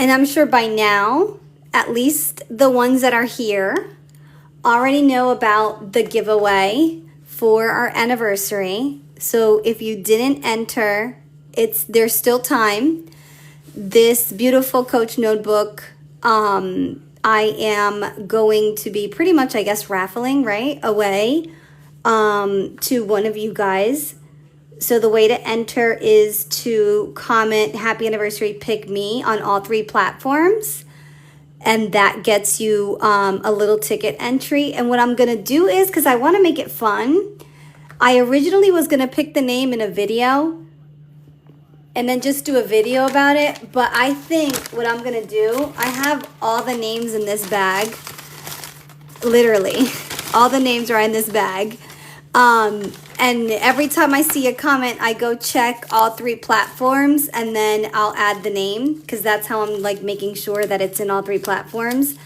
And I'm sure by now, at least the ones that are here already know about the giveaway for our anniversary. So if you didn't enter, there's still time. This beautiful Coach notebook, I am going to be pretty much, I guess, raffling, right, away to one of you guys. So the way to enter is to comment happy anniversary, pick me on all 3 platforms. And that gets you a little ticket entry. And what I'm going to do is, because I want to make it fun, I originally was going to pick the name in a video and then just do a video about it. But I think what I'm going to do, I have all the names in this bag. Literally, all the names are in this bag. And every time I see a comment, I go check all 3 platforms and then I'll add the name, because that's how I'm like making sure that it's in all 3 platforms.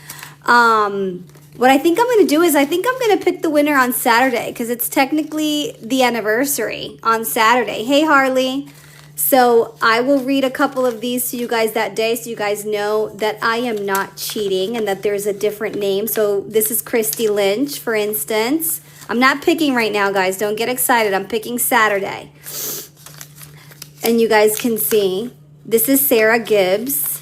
What I think I'm going to do is I think I'm going to pick the winner on Saturday, because it's technically the anniversary on Saturday. Hey, Harley. So I will read a couple of these to you guys that day so you guys know that I am not cheating and that there's a different name. So this is Christy Lynch, for instance. I'm not picking right now, guys. Don't get excited. I'm picking Saturday. And you guys can see, this is Sarah Gibbs.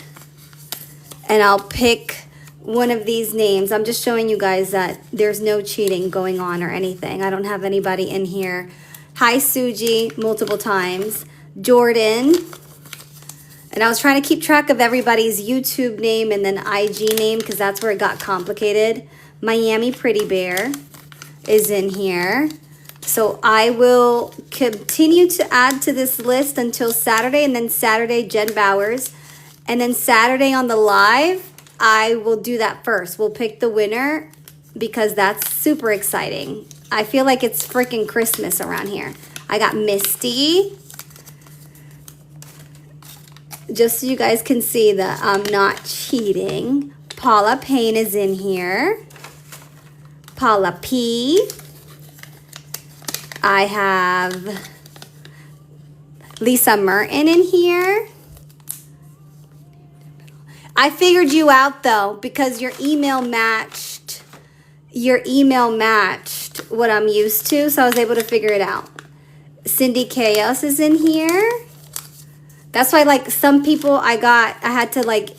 And I'll pick one of these names. I'm just showing you guys that there's no cheating going on or anything. I don't have anybody in here. Hi, Suji, multiple times. Jordan. And I was trying to keep track of everybody's YouTube name and then IG name, because that's where it got complicated. Miami Pretty Bear is in here. So I will continue to add to this list until Saturday, and then Saturday Jen Bowers, and then Saturday on the live I will do that first. We'll pick the winner because that's super exciting. I feel like it's freaking Christmas around here. I got Misty, just so you guys can see that I'm not cheating. Paula Payne is in here. Paula P. I have Lisa Merton in here. I figured you out though, because your email matched what I'm used to, so I was able to figure it out. Cindy Chaos is in here. That's why, like, some people I had to like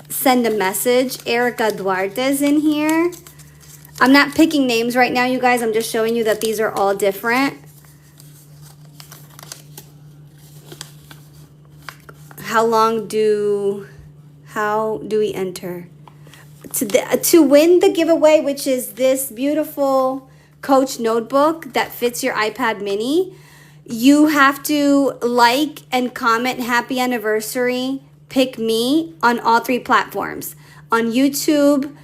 send a message. Erica Duarte is in here. I'm not picking names right now, you guys. I'm just showing you that these are all different. How do we enter? To win the giveaway, which is this beautiful Coach notebook that fits your iPad mini, you have to like and comment happy anniversary, pick me on all 3 platforms. On YouTube,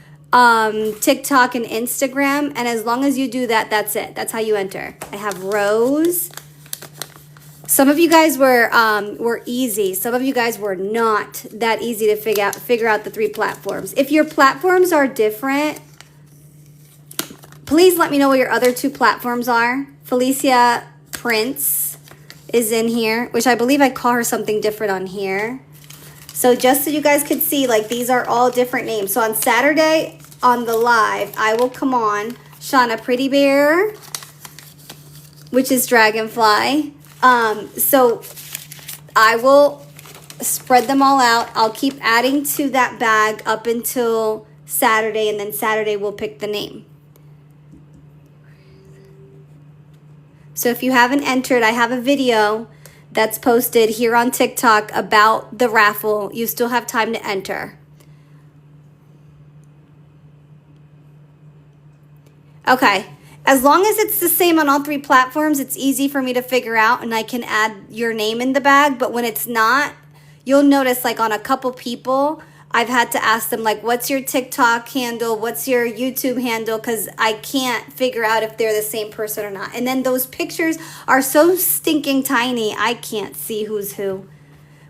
TikTok, and Instagram. And as long as you do that, that's it. That's how you enter. I have Rose. Some of you guys were easy. Some of you guys were not that easy to figure out the 3 platforms. If your platforms are different, please let me know what your other 2 platforms are. Felicia Prince is in here, which I believe I call her something different on here. So just so you guys could see, like, these are all different names. So on Saturday on the live, I will come on Shauna Pretty Bear, which is Dragonfly. So I will spread them all out. I'll keep adding to that bag up until Saturday, and then Saturday we'll pick the name. So if you haven't entered, I have a video that's posted here on TikTok about the raffle. You still have time to enter. Okay. As long as it's the same on all 3 platforms, it's easy for me to figure out, and I can add your name in the bag. But when it's not, you'll notice, like, on a couple people, I've had to ask them, like, what's your TikTok handle? What's your YouTube handle? Because I can't figure out if they're the same person or not. And then those pictures are so stinking tiny, I can't see who's who.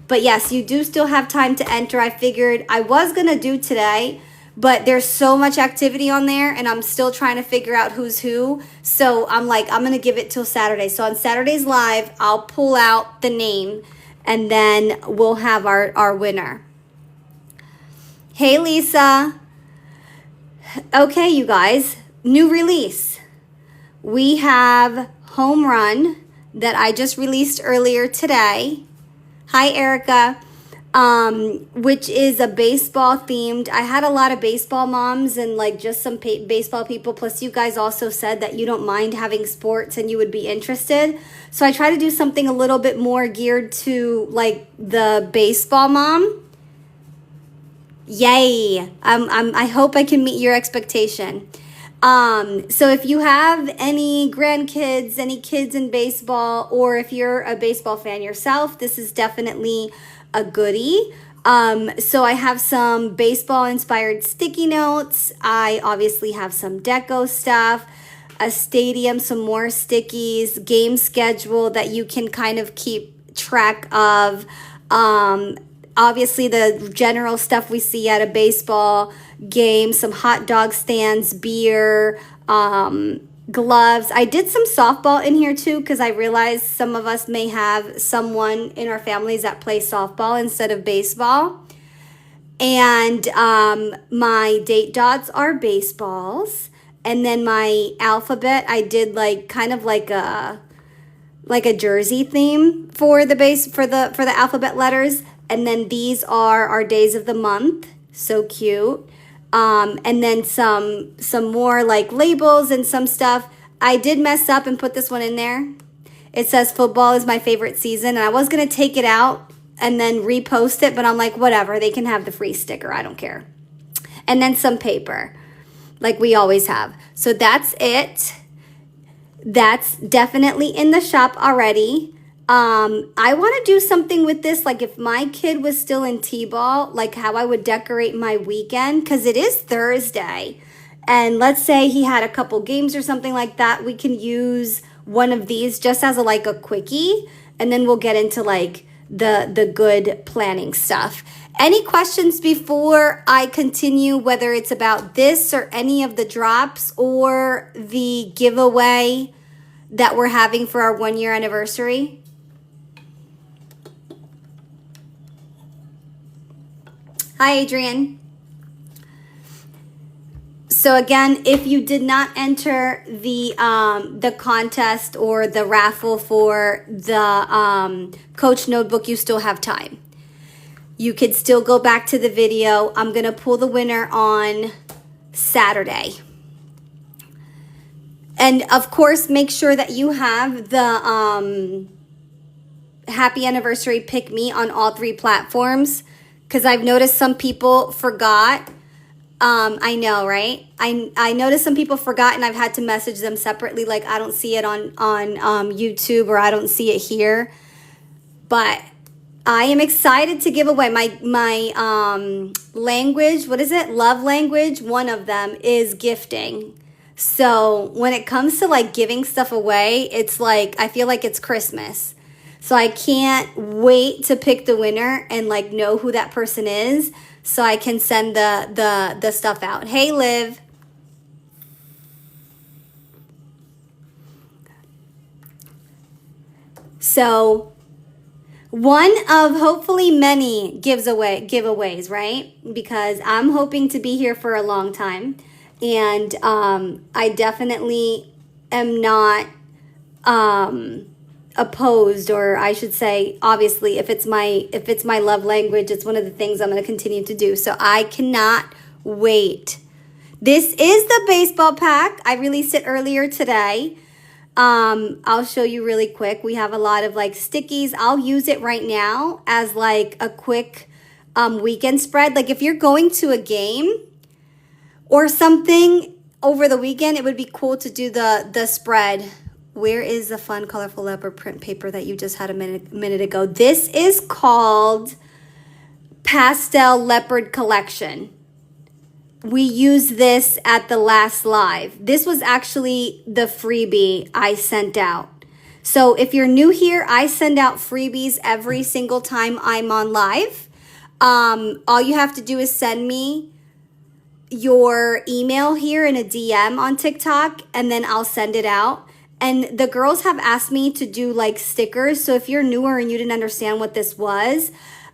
But yes, you do still have time to enter. I figured I was going to do today, but there's so much activity on there, and I'm still trying to figure out who's who. So I'm like, I'm going to give it till Saturday. So on Saturday's live, I'll pull out the name, and then we'll have our winner. Hey, Lisa. Okay, you guys, new release. We have Home Run that I just released earlier today. Hi, Erica. Which is a baseball themed. I had a lot of baseball moms and like just some baseball people. Plus, you guys also said that you don't mind having sports and you would be interested. So I try to do something a little bit more geared to like the baseball mom. Yay! I hope I can meet your expectation. So if you have any grandkids, any kids in baseball, or if you're a baseball fan yourself, this is definitely a goodie. So I have some baseball inspired sticky notes. I obviously have some deco stuff, a stadium, some more stickies, game schedule that you can kind of keep track of. Obviously the general stuff we see at a baseball game, some hot dog stands, beer, gloves. I did some softball in here too because I realized some of us may have someone in our families that play softball instead of baseball. And my date dots are baseballs. And then my alphabet, I did like kind of like a jersey theme for the base for the alphabet letters. And then these are our days of the month. So cute. And then some more like labels and some stuff. I did mess up and put this one in there. It says football is my favorite season. And I was going to take it out and then repost it. But I'm like, whatever. They can have the free sticker. I don't care. And then some paper like we always have. So that's it. That's definitely in the shop already. I want to do something with this, like if my kid was still in T-ball, like how I would decorate my weekend, because it is Thursday. And let's say he had a couple games or something like that. We can use one of these just as a quickie, and then we'll get into like the good planning stuff. Any questions before I continue, whether it's about this or any of the drops or the giveaway that we're having for our 1 year anniversary? Hi, Adrian. So again, if you did not enter the contest or the raffle for the Coach Notebook, you still have time. You could still go back to the video. I'm going to pull the winner on Saturday. And of course, make sure that you have the happy anniversary pick me on all 3 platforms. Because I've noticed some people forgot. I know, right? I noticed some people forgot and I've had to message them separately. Like I don't see it on YouTube or I don't see it here. But I am excited to give away my language. What is it? Love language. One of them is gifting. So when it comes to like giving stuff away, it's like I feel like it's Christmas. So I can't wait to pick the winner and like know who that person is so I can send the stuff out. Hey, Liv. So one of hopefully many giveaways, right? Because I'm hoping to be here for a long time. And I definitely am not opposed, or I should say, obviously, if it's my love language, it's one of the things I'm going to continue to do. So I cannot wait. This is the baseball pack. I released it earlier today. I'll show you really quick. We have a lot of like stickies. I'll use it right now as like a quick weekend spread. Like if you're going to a game or something over the weekend, it would be cool to do the spread. Where is the fun, colorful leopard print paper that you just had a minute ago? This is called Pastel Leopard Collection. We used this at the last live. This was actually the freebie I sent out. So if you're new here, I send out freebies every single time I'm on live. All you have to do is send me your email here in a DM on TikTok, and then I'll send it out. And the girls have asked me to do like stickers. So if you're newer and you didn't understand what this was,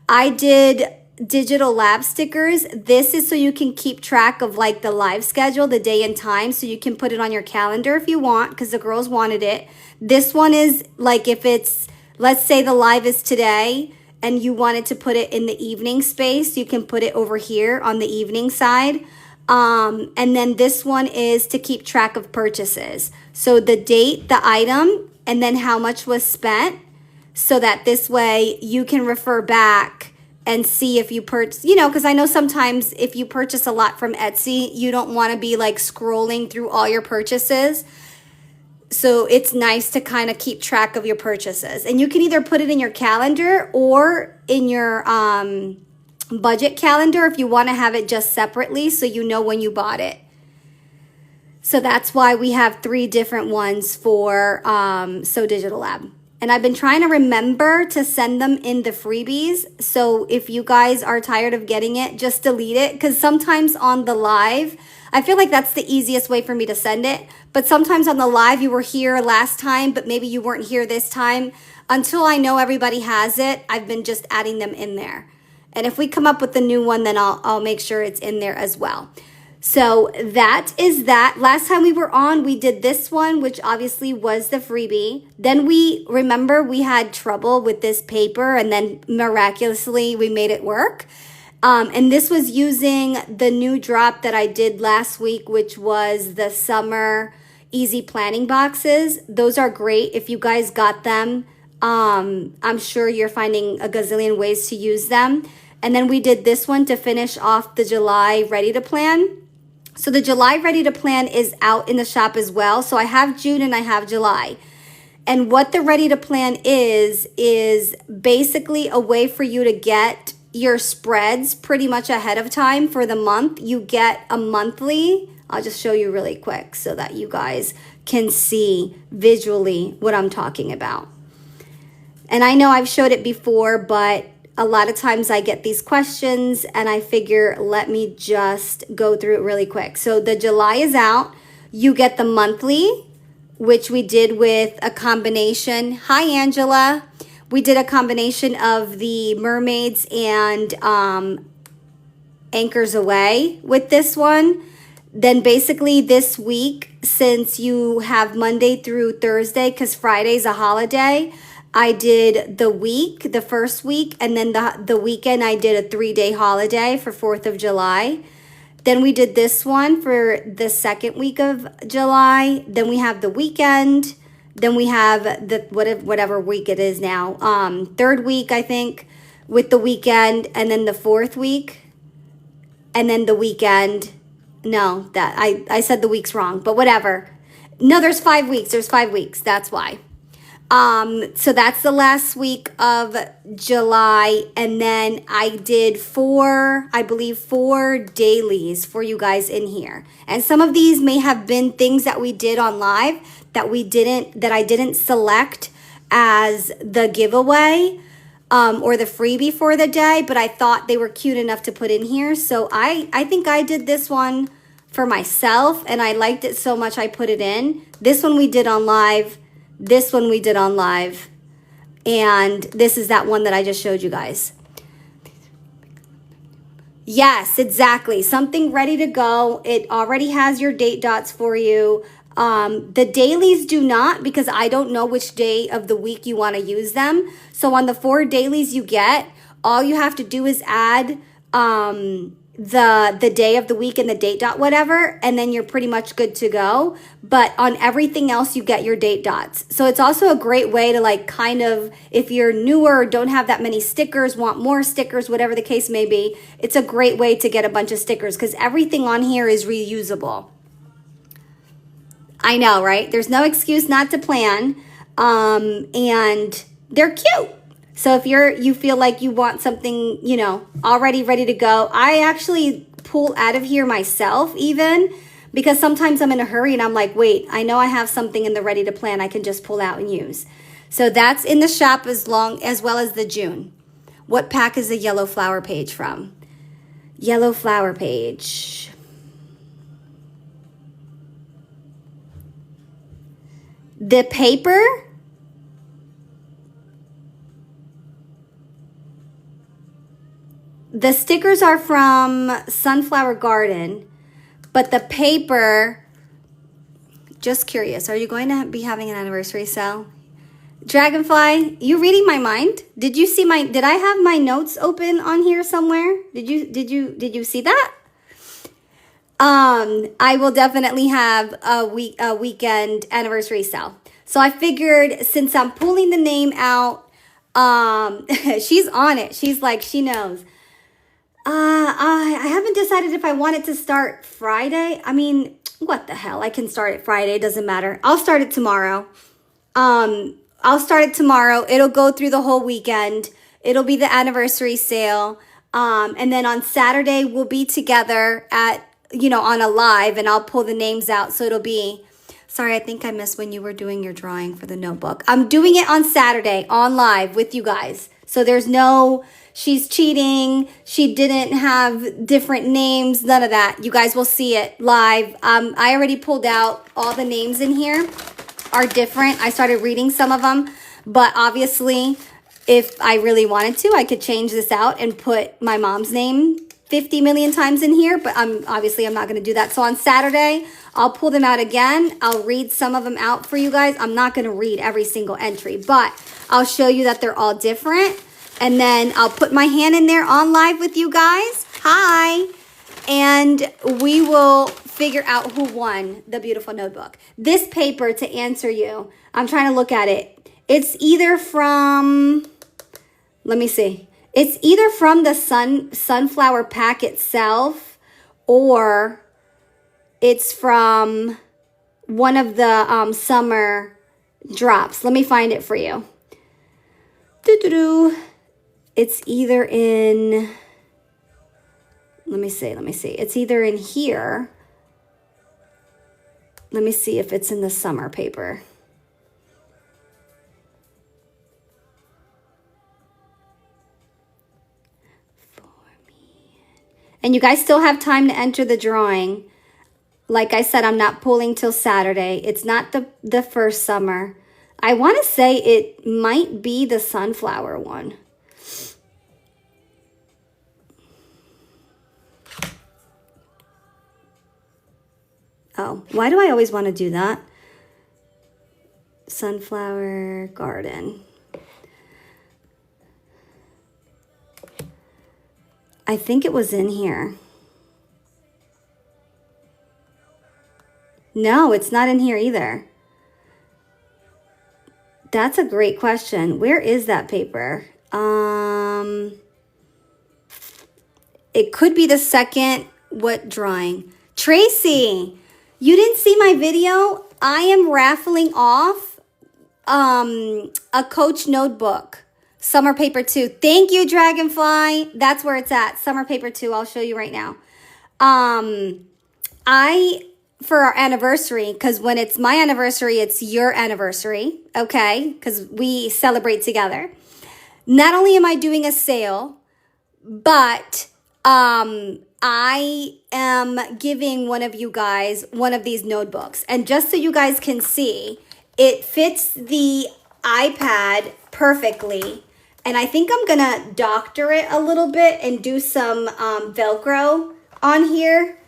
I did digital lab stickers. This is so you can keep track of like the live schedule, the day and time, so you can put it on your calendar if you want, because the girls wanted it. This one is like if it's, let's say the live is today and you wanted to put it in the evening space, you can put it over here on the evening side. And then this one is to keep track of purchases. So the date, the item, and then how much was spent, so that this way you can refer back and see if you purchase, you know, because I know sometimes if you purchase a lot from Etsy, you don't want to be like scrolling through all your purchases. So it's nice to kind of keep track of your purchases. And you can either put it in your calendar or in your budget calendar if you want to have it just separately so you know when you bought it. So that's why we have 3 different ones for So Digital Lab. And I've been trying to remember to send them in the freebies. So if you guys are tired of getting it, just delete it. Because sometimes on the live, I feel like that's the easiest way for me to send it. But sometimes on the live, you were here last time, but maybe you weren't here this time. Until I know everybody has it, I've been just adding them in there. And if we come up with a new one, then I'll make sure it's in there as well. So that is that. Last time we were on, we did this one, which obviously was the freebie. Then we had trouble with this paper, and then miraculously we made it work. And this was using the new drop that I did last week, which was the summer easy planning boxes. Those are great. If you guys got them, I'm sure you're finding a gazillion ways to use them. And then we did this one to finish off the July Ready to Plan. So the July Ready to Plan is out in the shop as well. So I have June and I have July. And what the Ready to Plan is basically a way for you to get your spreads pretty much ahead of time for the month. You get a monthly. I'll just show you really quick so that you guys can see visually what I'm talking about. And I know I've showed it before, but a lot of times I get these questions and I figure, let me just go through it really quick. So the July is out. You get the monthly, which we did with a combination. Hi, Angela. We did a combination of the mermaids and Anchors Away with this one. Then basically this week, since you have Monday through Thursday, because Friday's a holiday, I did the week, the first week, and then the weekend I did a 3-day holiday for 4th of July. Then we did this one for the second week of July. Then we have the weekend. Then we have the whatever week it is now. 3rd week, I think, with the weekend, and then the 4th week, and then the weekend. No, that I said the weeks wrong, but whatever. No, there's 5 weeks. There's 5 weeks. That's why. So that's the last week of July. And then I did 4 dailies for you guys in here. And some of these may have been things that we did on live that I didn't select as the giveaway, or the freebie for the day, but I thought they were cute enough to put in here. So I think I did this one for myself and I liked it so much I put it in. This one we did on live. This one we did on live, and this is that one that I just showed you guys. Yes, exactly. Something ready to go. It already has your date dots for you. The dailies do not, because I don't know which day of the week you want to use them. So on the 4 dailies you get, all you have to do is add the day of the week and the date dot whatever, and then you're pretty much good to go. But on everything else you get your date dots. So it's also a great way to like kind of, if you're newer or don't have that many stickers, want more stickers, whatever the case may be, it's a great way to get a bunch of stickers because everything on here is reusable. I know, right? There's no excuse not to plan, and they're cute. So if you feel like you want something, you know, already ready to go, I actually pull out of here myself even, because sometimes I'm in a hurry and I'm like, wait, I know I have something in the ready to plan I can just pull out and use. So that's in the shop as well as the June. What pack is the yellow flower page from? Yellow flower page. The paper? the stickers are from Sunflower Garden, but the paper, just curious, are you going to be having an anniversary sale? Dragonfly, you reading my mind? Did you see did I have my notes open on here somewhere? Did you see that? I will definitely have a weekend anniversary sale. So I figured since I'm pulling the name out, she's on it. She's like, she knows. I haven't decided if I want it to start Friday. I mean, what the hell? I can start it Friday. It doesn't matter. I'll start it tomorrow. I'll start it tomorrow. It'll go through the whole weekend. It'll be the anniversary sale. And then on Saturday, we'll be together at, on a live, and I'll pull the names out. So it'll be, sorry, I think I missed when you were doing your drawing for the notebook. I'm doing it on Saturday on live with you guys. So there's no, she's cheating, she didn't have different names, none of that. You guys will see it live. I already pulled out all the names in here are different. I started reading some of them, but obviously if I really wanted to, I could change this out and put my mom's name 50 million times in here, but I'm not going to do that. So on Saturday, I'll pull them out again. I'll read some of them out for you guys. I'm not going to read every single entry, but I'll show you that they're all different. And then I'll put my hand in there on live with you guys. Hi. And we will figure out who won the beautiful notebook. This paper, to answer you, I'm trying to look at it. It's either from, let me see. It's either from the Sunflower pack itself, or it's from one of the summer drops. Let me find it for you. It's either in, let me see. It's either in here. Let me see if it's in the summer paper. And you guys still have time to enter the drawing. Like I said, I'm not pulling till Saturday. It's not the first summer. I want to say it might be the sunflower one. Oh, why do I always want to do that? Sunflower Garden. I think it was in here. No, it's not in here either. That's a great question. Where is that paper? It could be the second, what drawing? Tracy, you didn't see my video? I am raffling off a Coach notebook. Summer paper 2. Thank you, Dragonfly. That's where it's at. Summer paper 2. I'll show you right now. For our anniversary, because when it's my anniversary, it's your anniversary, okay? Because we celebrate together. Not only am I doing a sale, but I am giving one of you guys one of these notebooks. And just so you guys can see, it fits the iPad perfectly. And I think I'm going to doctor it a little bit and do some Velcro on here,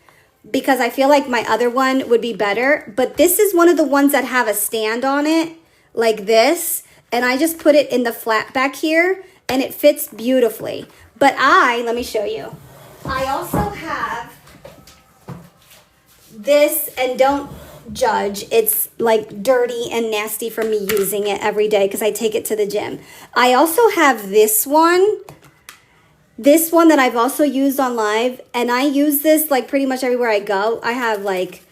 because I feel like my other one would be better. But this is one of the ones that have a stand on it like this. And I just put it in the flat back here and it fits beautifully. But let me show you. I also have this, and don't judge. It's like dirty and nasty for me using it every day because I take it to the gym. I also have this one. This one that I've also used on live, and I use this like pretty much everywhere I go. I have like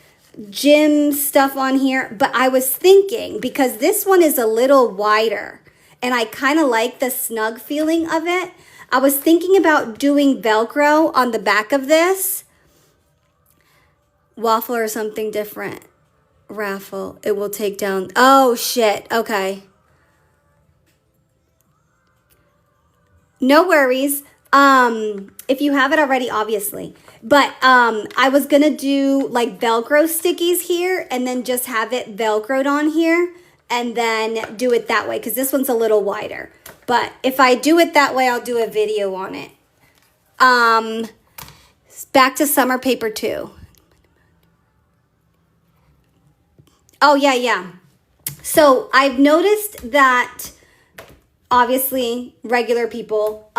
gym stuff on here, but I was thinking, because this one is a little wider and I kind of like the snug feeling of it, I was thinking about doing Velcro on the back of this. Waffle or something different. Raffle. It will take down. Oh, shit. Okay. No worries. If you have it already, obviously. But I was going to do like Velcro stickies here and then just have it Velcroed on here and then do it that way, because this one's a little wider. But if I do it that way, I'll do a video on it. Back to summer paper 2. Oh, yeah. So I've noticed that obviously regular people,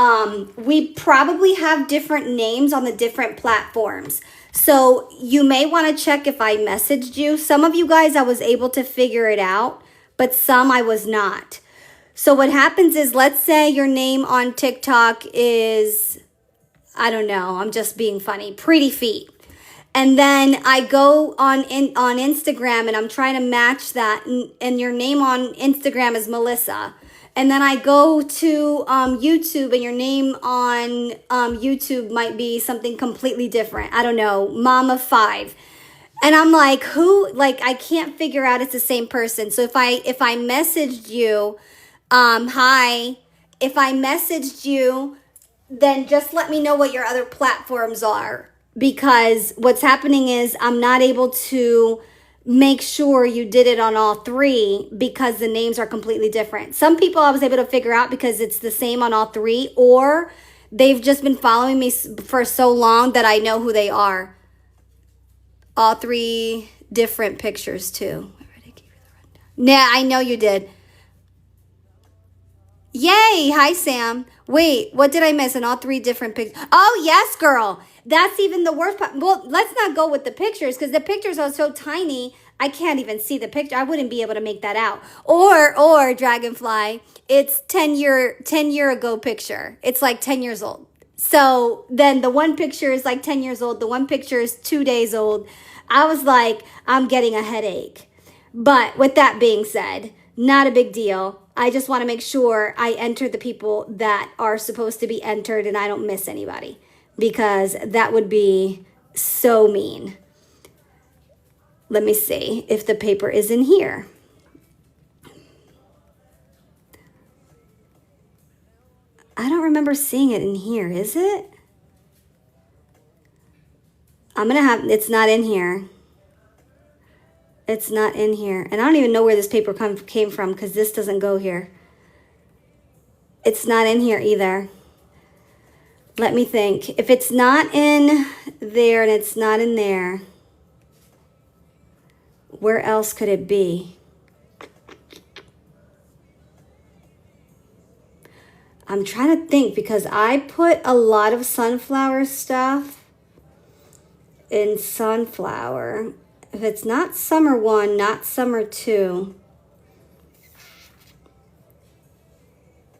we probably have different names on the different platforms. So you may want to check if I messaged you. Some of you guys, I was able to figure it out, but some I was not. So what happens is, let's say your name on TikTok is, I don't know, I'm just being funny, Pretty Feet. And then I go on Instagram and I'm trying to match that, and your name on Instagram is Melissa. And then I go to YouTube and your name on YouTube might be something completely different. I don't know, Mama 5. And I'm like, who? Like, I can't figure out it's the same person. So if I messaged you, hi, if I messaged you, then just let me know what your other platforms are. Because what's happening is I'm not able to make sure you did it on all 3 because the names are completely different. Some people I was able to figure out because it's the same on all 3, or they've just been following me for so long that I know who they are. All 3 different pictures too. Yeah, I know you did. Yay! Hi, Sam. Wait, what did I miss in all 3 different pictures? Oh, yes, girl. That's even the worst part. Well, let's not go with the pictures because the pictures are so tiny, I can't even see the picture. I wouldn't be able to make that out. Or Dragonfly, it's 10 year ago picture. It's like 10 years old. So then the one picture is like 10 years old. The one picture is 2 days old. I was like, I'm getting a headache. But with that being said, not a big deal. I just want to make sure I enter the people that are supposed to be entered and I don't miss anybody, because that would be so mean. Let me see if the paper is in here. I don't remember seeing it in here, is it? It's not in here. It's not in here. And I don't even know where this paper came from because this doesn't go here. It's not in here either. Let me think. If it's not in there and it's not in there, where else could it be? I'm trying to think because I put a lot of sunflower stuff in sunflower. If it's not summer 1, not summer 2,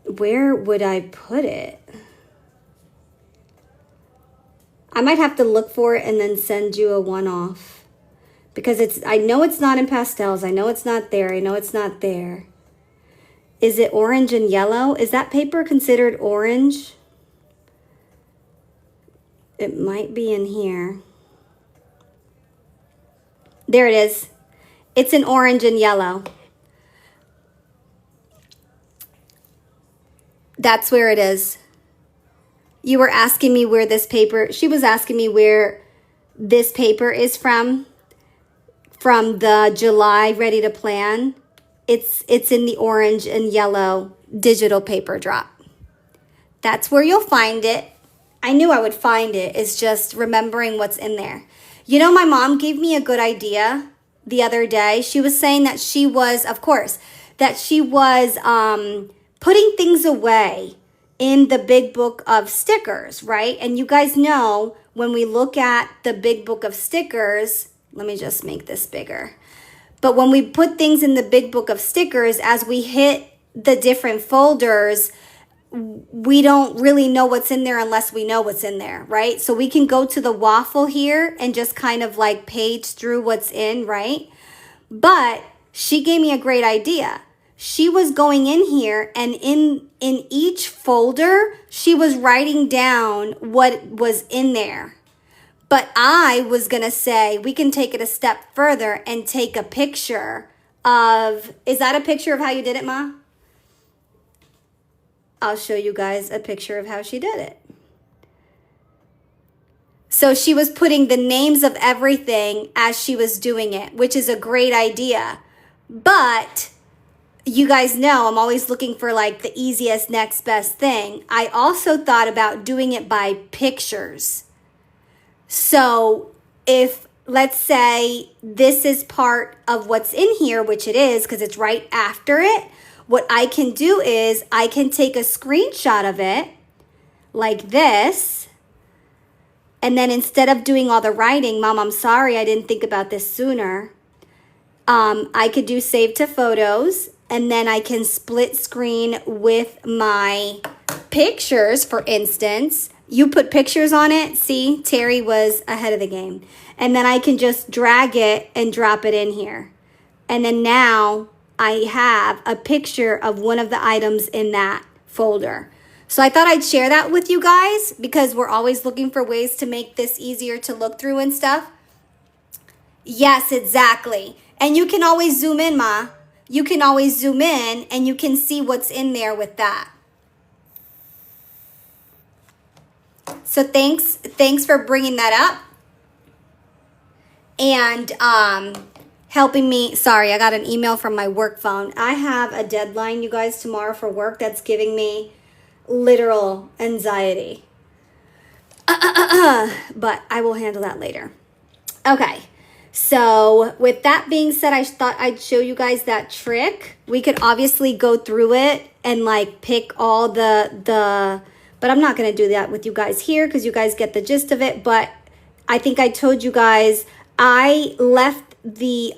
where would I put it? I might have to look for it and then send you a one-off. Because I know it's not in pastels. I know it's not there. I know it's not there. Is it orange and yellow? Is that paper considered orange? It might be in here. There it is. It's in orange and yellow. That's where it is. You were asking me where this paper, she was asking me where this paper is from the July Ready to Plan. It's in the orange and yellow digital paper drop. That's where you'll find it. I knew I would find it. It's just remembering what's in there. You know, my mom gave me a good idea the other day. She was saying that she was, of course, that she was putting things away in the big book of stickers, right? And you guys know when we look at the big book of stickers, let me just make this bigger. But when we put things in the big book of stickers, as we hit the different folders, we don't really know what's in there unless we know what's in there, right? So we can go to the waffle here and just kind of like page through what's in, right? But she gave me a great idea. She was going in here and in each folder, she was writing down what was in there. But I was going to say, we can take it a step further and take a picture of, is that a picture of how you did it, Ma? I'll show you guys a picture of how she did it. So she was putting the names of everything as she was doing it, which is a great idea. But you guys know I'm always looking for like the easiest next best thing. I also thought about doing it by pictures. So if, let's say this is part of what's in here, which it is because it's right after it, what I can do is I can take a screenshot of it like this. And then instead of doing all the writing, Mom, I'm sorry I didn't think about this sooner. I could do save to photos, and then I can split screen with my pictures, for instance. You put pictures on it. See, Terry was ahead of the game. And then I can just drag it and drop it in here. And then now I have a picture of one of the items in that folder. So I thought I'd share that with you guys because we're always looking for ways to make this easier to look through and stuff. Yes, exactly. And you can always zoom in, Ma. You can always zoom in and you can see what's in there with that. So thanks for bringing that up and helping me. Sorry, I got an email from my work phone. I have a deadline, you guys, tomorrow for work that's giving me literal anxiety. But I will handle that later. Okay. So with that being said, I thought I'd show you guys that trick. We could obviously go through it and like pick all the but I'm not going to do that with you guys here because you guys get the gist of it. But I think I told you guys I left the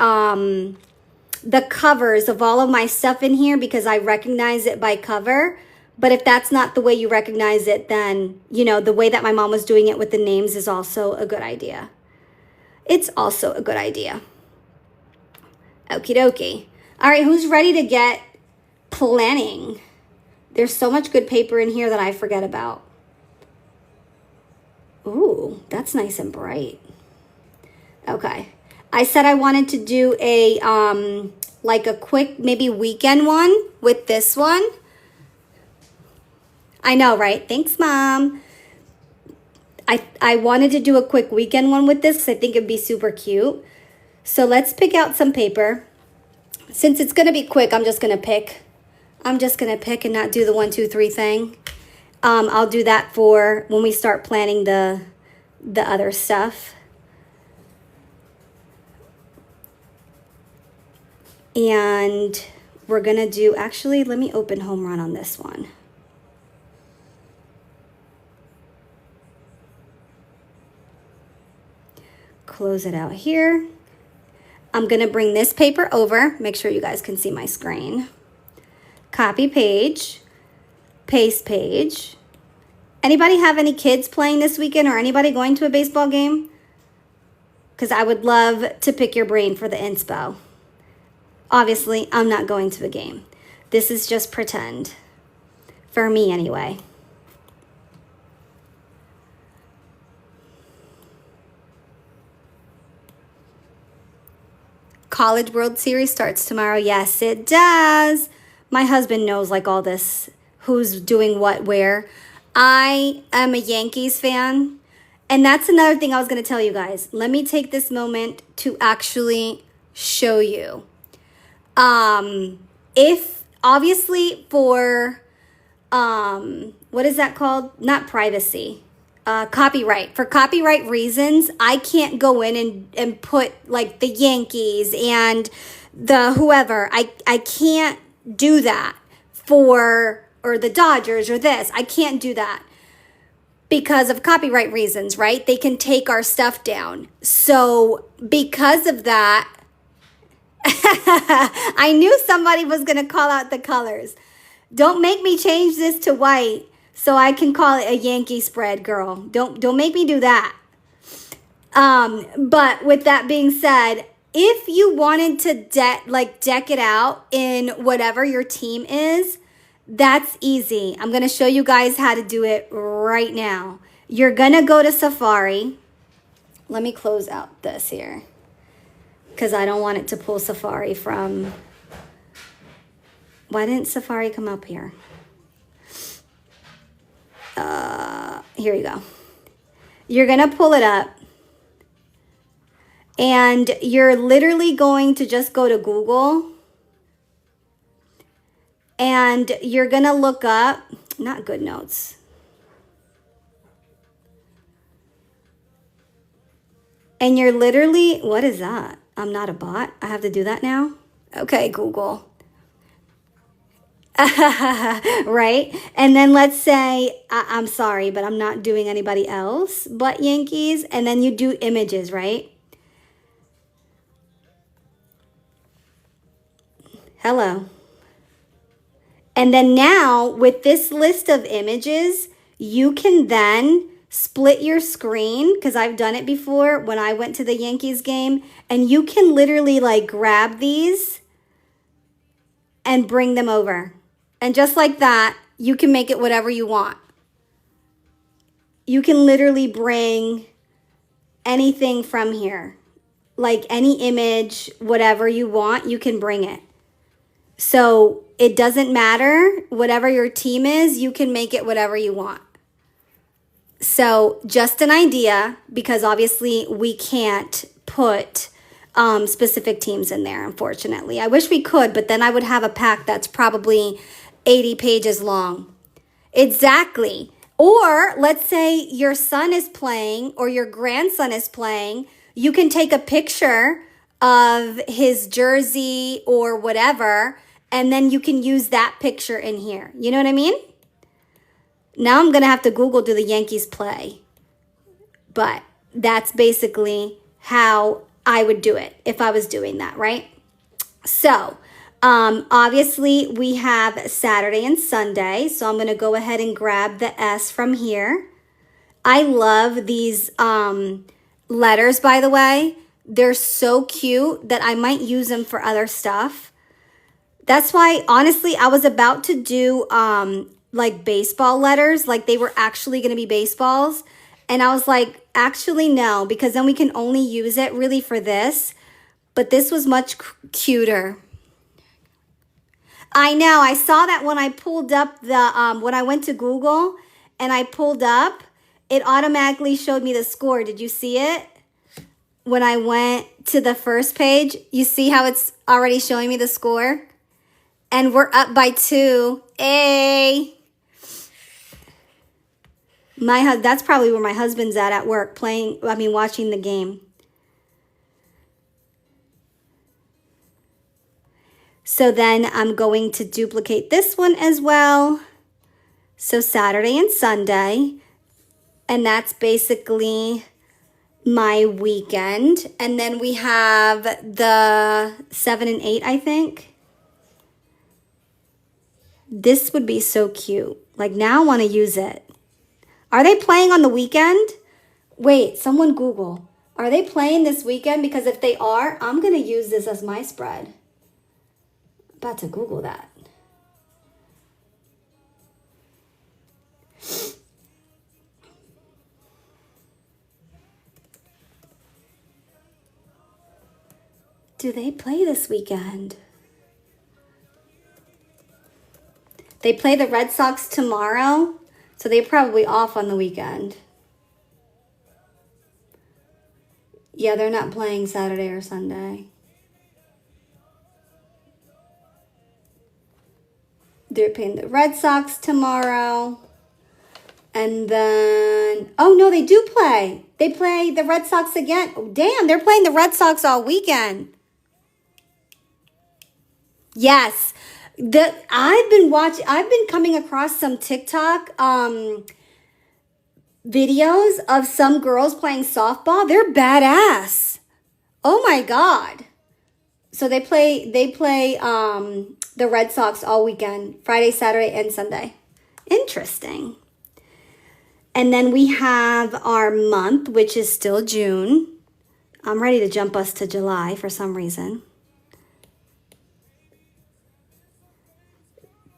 covers of all of my stuff in here because I recognize it by cover. But if that's not the way you recognize it, then, you know, the way that my mom was doing it with the names is also a good idea. It's also a good idea. Okie dokie. All right, who's ready to get planning? There's so much good paper in here that I forget about. Ooh, that's nice and bright. Okay. I said I wanted to do a, like a quick, maybe weekend one with this one. I know, right? Thanks, Mom. I wanted to do a quick weekend one with this because I think it'd be super cute. So let's pick out some paper. Since it's going to be quick, I'm just going to pick and not do the 1, 2, 3 thing. I'll do that for when we start planning the other stuff. And we're going to do, actually, let me open Home Run on this one. Close it out here. I'm going to bring this paper over. Make sure you guys can see my screen. Copy page. Paste page. Anybody have any kids playing this weekend or anybody going to a baseball game? Because I would love to pick your brain for the inspo. Obviously, I'm not going to a game. This is just pretend. For me, anyway. College World Series starts tomorrow. Yes, it does. My husband knows like all this, who's doing what, where. I am a Yankees fan. And that's another thing I was going to tell you guys. Let me take this moment to actually show you. If obviously for, what is that called? Not privacy. Copyright. For copyright reasons, I can't go in and put like the Yankees and the whoever. I can't do that or the Dodgers or this. I can't do that because of copyright reasons, right? They can take our stuff down. So because of that, I knew somebody was going to call out the colors. Don't make me change this to white so I can call it a Yankee spread, girl. Don't make me do that. But with that being said, if you wanted to deck it out in whatever your team is, that's easy. I'm going to show you guys how to do it right now. You're going to go to Safari. Let me close out this here because I don't want it to pull Safari from. Why didn't Safari come up here? Here you go. You're going to pull it up. And you're literally going to just go to Google. And you're going to look up, not Good Notes. And you're literally, what is that? I'm not a bot. I have to do that now? Okay, Google. Right? And then let's say, I'm sorry, but I'm not doing anybody else but Yankees. And then you do images, right? Hello. And then now with this list of images, you can then split your screen, because I've done it before when I went to the Yankees game, and you can literally like grab these and bring them over. And just like that, you can make it whatever you want. You can literally bring anything from here, like any image, whatever you want, you can bring it. So it doesn't matter, whatever your team is, you can make it whatever you want. So just an idea, because obviously we can't put specific teams in there, unfortunately. I wish we could, but then I would have a pack that's probably 80 pages long. Exactly. Or let's say your son is playing or your grandson is playing, you can take a picture of his jersey or whatever, and then you can use that picture in here. You know what I mean? Now I'm going to have to Google, do the Yankees play? But that's basically how I would do it if I was doing that, right? So obviously we have Saturday and Sunday. So I'm going to go ahead and grab the S from here. I love these letters, by the way. They're so cute that I might use them for other stuff. That's why, honestly, I was about to do like baseball letters, like they were actually going to be baseballs. And I was like, actually, no, because then we can only use it really for this. But this was much cuter. I know. I saw that when I pulled up the, when I went to Google and I pulled up, it automatically showed me the score. Did you see it? When I went to the first page, you see how it's already showing me the score? And we're up by 2. Hey. That's probably where my husband's at work watching the game. So then I'm going to duplicate this one as well. So Saturday and Sunday. And that's basically my weekend. And then we have the 7 and 8, I think. This would be so cute. Like now I want to use it. Are they playing on the weekend? Wait, someone Google. Are they playing this weekend? Because if they are, I'm going to use this as my spread. I'm about to Google that. Do they play this weekend? They play the Red Sox tomorrow, so they're probably off on the weekend. Yeah, they're not playing Saturday or Sunday. They're playing the Red Sox tomorrow. And then, oh no, they do play. They play the Red Sox again. Oh, damn, they're playing the Red Sox all weekend. Yes. I've been coming across some TikTok videos of some girls playing softball. They're badass. Oh my God. So they play the Red Sox all weekend, Friday, Saturday, and Sunday. Interesting. And then we have our month, which is still June. I'm ready to jump us to July for some reason.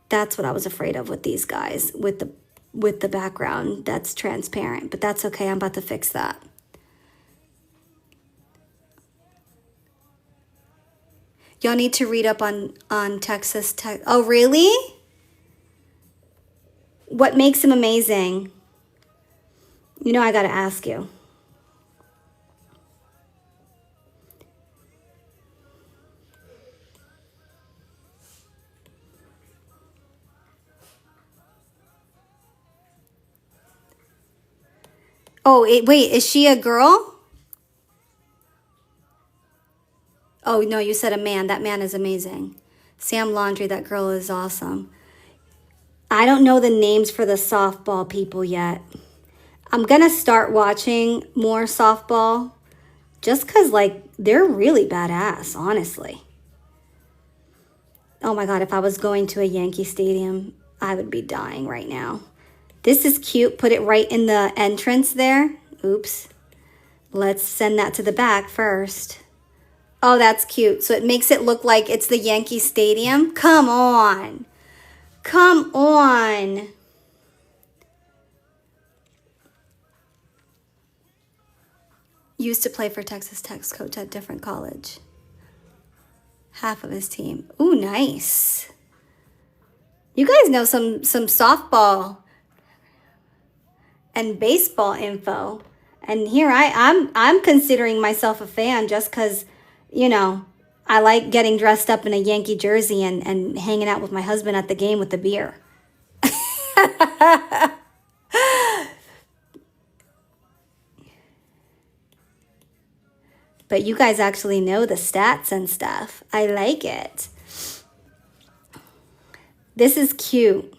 That's what I was afraid of with these guys, with the background that's transparent. But that's okay. I'm about to fix that. Y'all need to read up on Texas Tech. Oh, really? What makes him amazing? You know, I got to ask you. Oh, wait, is she a girl? Oh, no, you said a man. That man is amazing. Sam Laundry, that girl is awesome. I don't know the names for the softball people yet. I'm going to start watching more softball just because, like, they're really badass, honestly. Oh my God, if I was going to a Yankee Stadium, I would be dying right now. This is cute. Put it right in the entrance there. Oops. Let's send that to the back first. Oh, that's cute. So it makes it look like it's the Yankee Stadium. Come on. Come on. Used to play for Texas Tech's coach at different college. Half of his team. Ooh, nice. You guys know some softball and baseball info. And here I'm considering myself a fan just because, you know, I like getting dressed up in a Yankee jersey and hanging out with my husband at the game with the beer. But you guys actually know the stats and stuff. I like it. This is cute.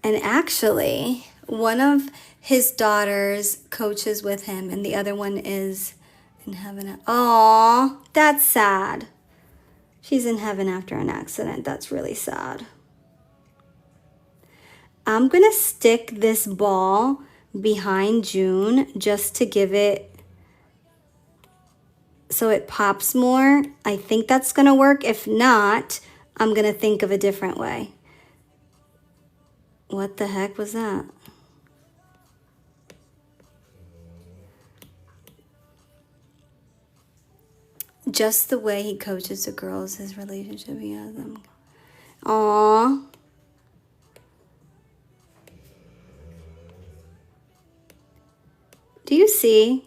And actually, one of his daughters coaches with him, and the other one is in heaven. Aw, that's sad. She's in heaven after an accident. That's really sad. I'm going to stick this ball behind June just to give it so it pops more. I think that's going to work. If not, I'm going to think of a different way. What the heck was that? Just the way he coaches the girls, his relationship he has them. Aww. Do you see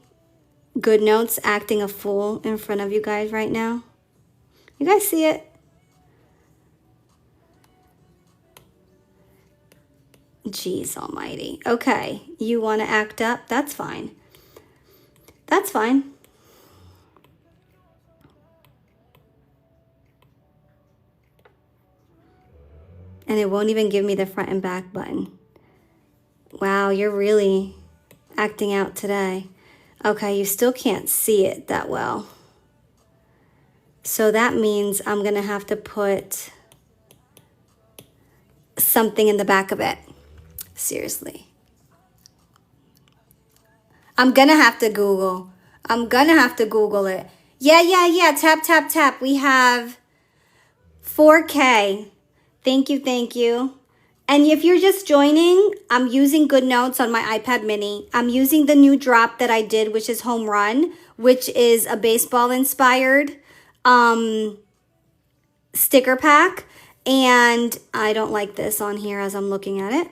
GoodNotes acting a fool in front of you guys right now? You guys see it? Jeez almighty. Okay, you want to act up? That's fine. That's fine. And it won't even give me the front and back button. Wow, you're really acting out today. Okay, you still can't see it that well. So that means I'm going to have to put something in the back of it. Seriously. I'm going to have to Google. I'm going to have to Google it. Yeah. Tap, tap, tap. We have 4K. Thank you. And if you're just joining, I'm using GoodNotes on my iPad mini. I'm using the new drop that I did, which is Home Run, which is a baseball-inspired sticker pack. And I don't like this on here as I'm looking at it.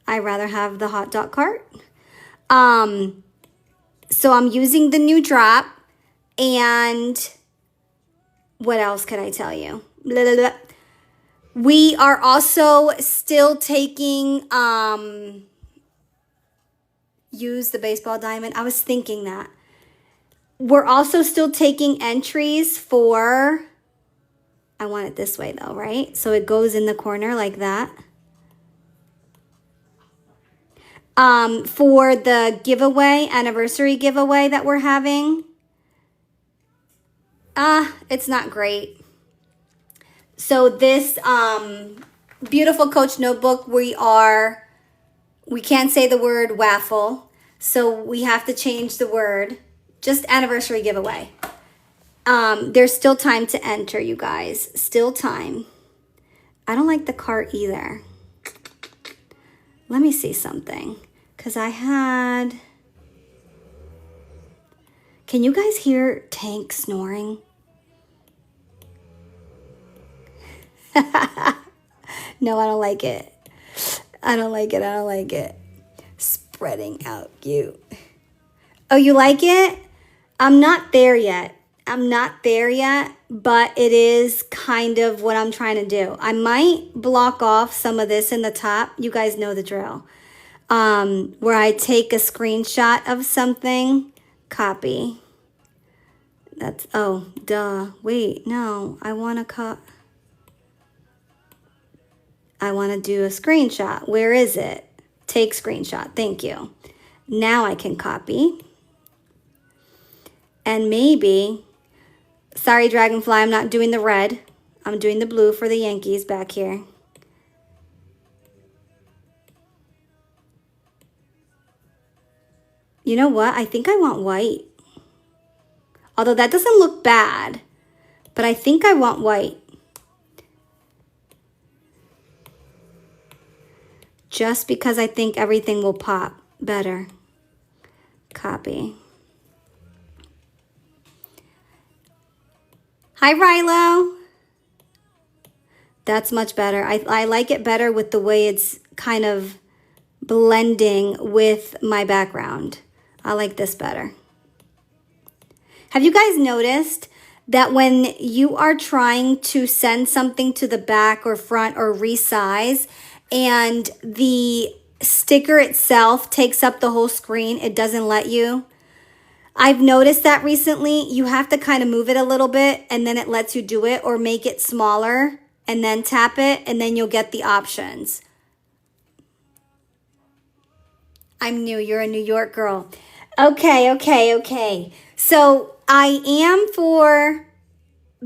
I rather have the hot dog cart. So I'm using the new drop. And what else could I tell you? Blah, blah, blah. We are also still taking, use the baseball diamond. I was thinking that. We're also still taking entries for, I want it this way though, right? So it goes in the corner like that. For the giveaway, anniversary giveaway that we're having. It's not great. So this beautiful Coach notebook, we can't say the word waffle, so we have to change the word. Just anniversary giveaway. There's still time to enter, you guys. Still time. I don't like the cart either. Let me see something. Because I had... Can you guys hear Tank snoring? No, I don't like it. I don't like it. Spreading out cute. Oh, you like it? I'm not there yet, but it is kind of what I'm trying to do. I might block off some of this in the top. You guys know the drill. where I take a screenshot of something, copy. That's, oh, duh. Wait, no, I want to do a screenshot. Where is it? Take screenshot. Thank you. Now I can copy. And maybe, sorry, Dragonfly, I'm not doing the red. I'm doing the blue for the Yankees back here. You know what? I think I want white. Although that doesn't look bad, but I think I want white. Just because I think everything will pop better. Copy. Hi, Rilo. That's much better. I like it better with the way it's kind of blending with my background. I like this better. Have you guys noticed that when you are trying to send something to the back or front or resize and the sticker itself takes up the whole screen, it doesn't let you? I've noticed that recently. You have to kind of move it a little bit and then it lets you do it, or make it smaller and then tap it and then you'll get the options. I'm new. You're a New York girl. Okay. So I am for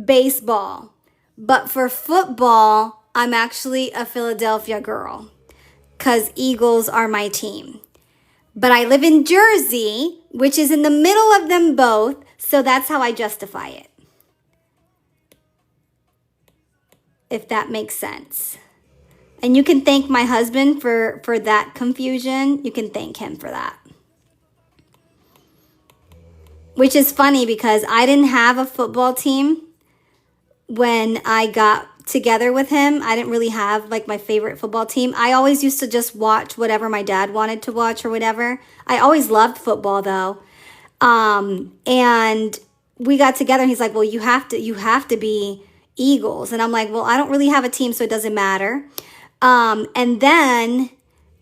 baseball, but for football, I'm actually a Philadelphia girl because Eagles are my team. But I live in Jersey, which is in the middle of them both, so that's how I justify it. If that makes sense. And you can thank my husband for that confusion. You can thank him for that. Which is funny because I didn't have a football team when I got together with him. I didn't really have like my favorite football team. I always used to just watch whatever my dad wanted to watch or whatever. I always loved football though. And we got together and he's like, well, you have to be Eagles. And I'm like, well, I don't really have a team, so it doesn't matter. And then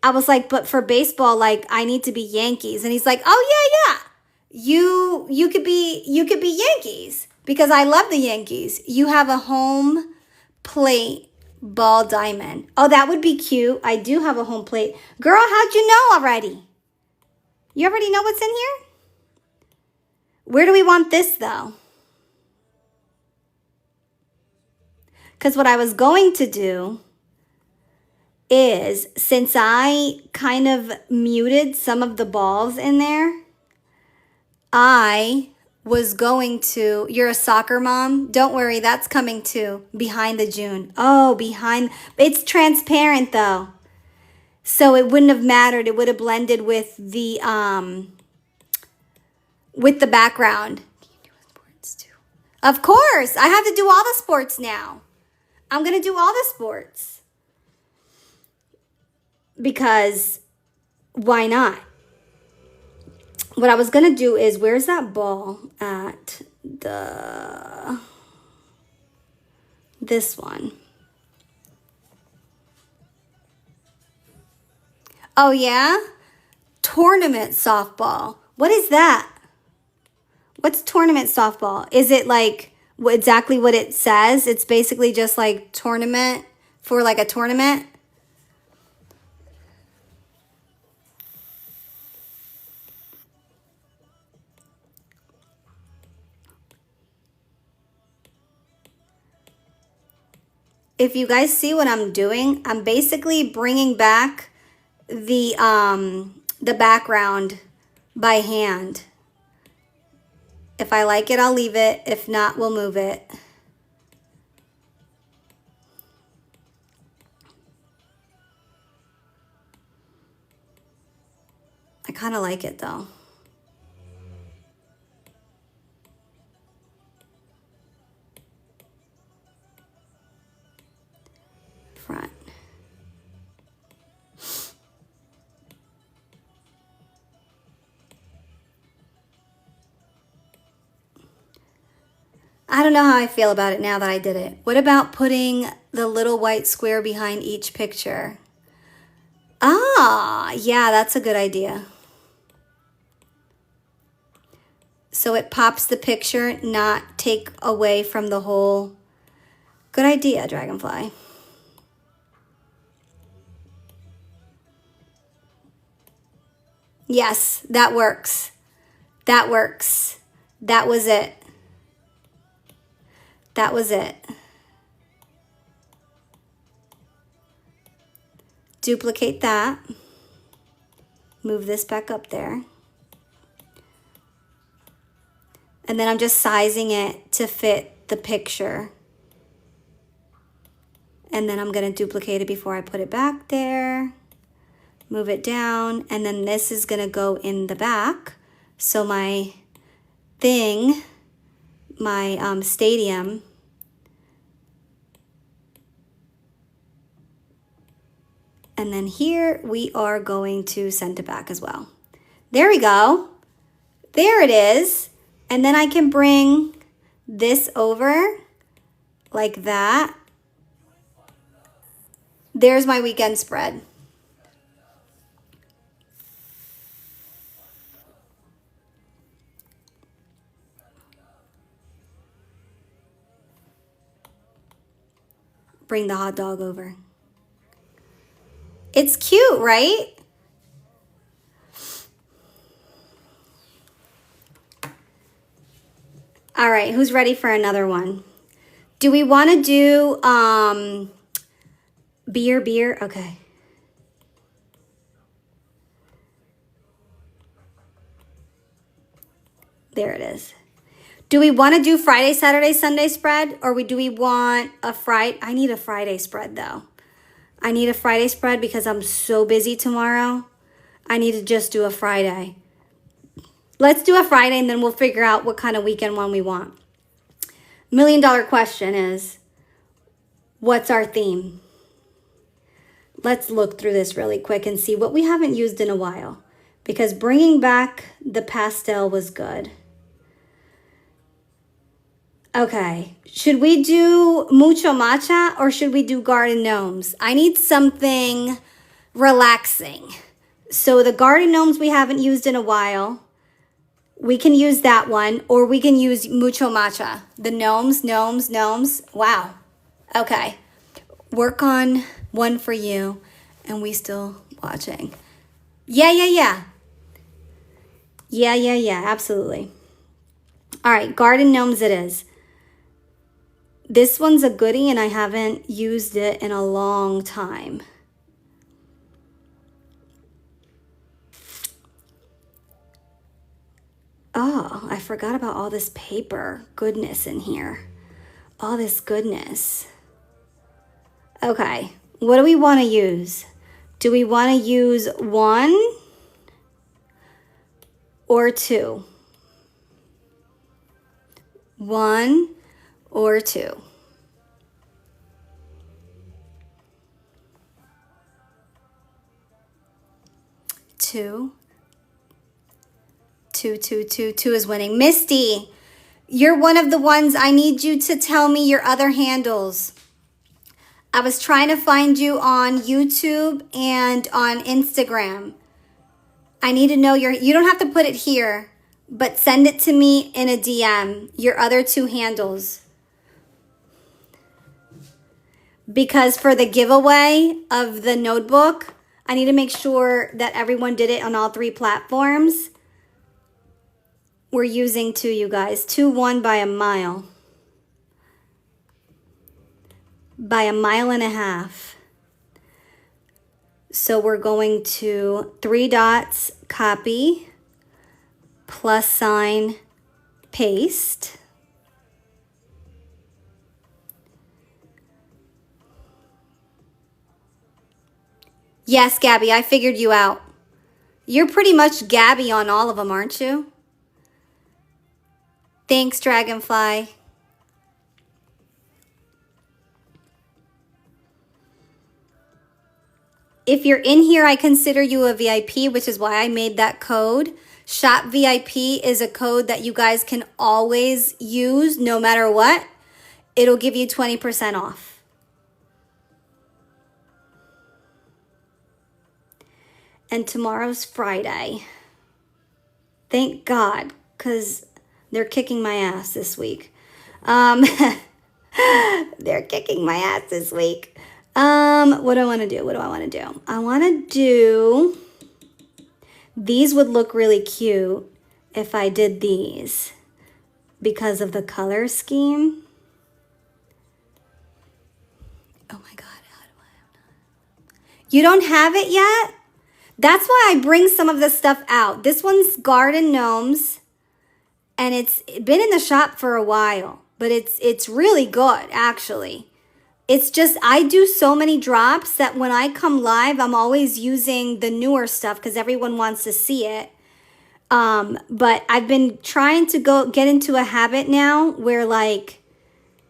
I was like, but for baseball, like I need to be Yankees. And he's like, oh yeah. You could be Yankees because I love the Yankees. You have a home plate ball diamond. Oh, that would be cute. I do have a home plate. Girl, how'd you know already? You already know what's in here? Where do we want this though? Because what I was going to do is, since I kind of muted some of the balls in there, I was going to, you're a soccer mom? Don't worry, that's coming too. Behind the June. Oh, it's transparent though. So it wouldn't have mattered. It would have blended with the background. Can you do sports too? Of course, I have to do all the sports now. I'm going to do all the sports. Because why not? What I was going to do is, where's that ball at this one? Oh yeah? Tournament softball. What is that? What's tournament softball? Is it like exactly what it says? It's basically just like tournament for like a tournament? If you guys see what I'm doing, I'm basically bringing back the background by hand. If I like it, I'll leave it. If not, we'll move it. I kind of like it though. Front. I don't know how I feel about it now that I did it. What about putting the little white square behind each picture? Ah, yeah, that's a good idea. So it pops the picture, not take away from the whole. Good idea, Dragonfly. Yes, that works. That works. That was it. That was it. Duplicate that. Move this back up there. And then I'm just sizing it to fit the picture. And then I'm going to duplicate it before I put it back there. Move it down. And then this is going to go in the back. So my thing, my stadium, and then here we are going to send it back as well. There we go. There it is. And then I can bring this over like that. There's my weekend spread. Bring the hot dog over. It's cute, right? All right, who's ready for another one? Do we want to do beer? Okay. There it is. Do we want to do Friday, Saturday, Sunday spread? Or do we want a Friday? I need a Friday spread though. I need a Friday spread because I'm so busy tomorrow. I need to just do a Friday. Let's do a Friday and then we'll figure out what kind of weekend one we want. $1 million question is, what's our theme? Let's look through this really quick and see what we haven't used in a while. Because bringing back the pastel was good. Okay, should we do Mucho Matcha or should we do Garden Gnomes? I need something relaxing. So the Garden Gnomes we haven't used in a while. We can use that one, or we can use Mucho Matcha. The gnomes. Wow. Okay. Work on one for you, and we still watching. Yeah. Absolutely. All right, Garden Gnomes it is. This one's a goodie, and I haven't used it in a long time. Oh, I forgot about all this paper goodness in here. All this goodness. Okay, what do we want to use? Do we want to use 1 or 2? 1 or 2? Two is winning. Misty, you're one of the ones. I need you to tell me your other handles. I was trying to find you on YouTube and on Instagram. I need to know you don't have to put it here, but send it to me in a DM, your other 2 handles. Because for the giveaway of the notebook, I need to make sure that everyone did it on all 3 platforms. We're using 2, you guys. 2 won by a mile. By a mile and a half. So we're going to 3 dots, copy, +sign, paste. Yes, Gabby, I figured you out. You're pretty much Gabby on all of them, aren't you? Thanks, Dragonfly. If you're in here, I consider you a VIP, which is why I made that code. Shop VIP is a code that you guys can always use no matter what. It'll give you 20% off. And tomorrow's Friday. Thank God, because they're kicking my ass this week. They're kicking my ass this week. What do I want to do? What do I want to do? I want to do... These would look really cute if I did these because of the color scheme. Oh my God, how do I... You don't have it yet? That's why I bring some of this stuff out. This one's Garden Gnomes, and it's been in the shop for a while, but it's really good, actually. It's just, I do so many drops that when I come live, I'm always using the newer stuff because everyone wants to see it. But I've been trying to get into a habit now where, like,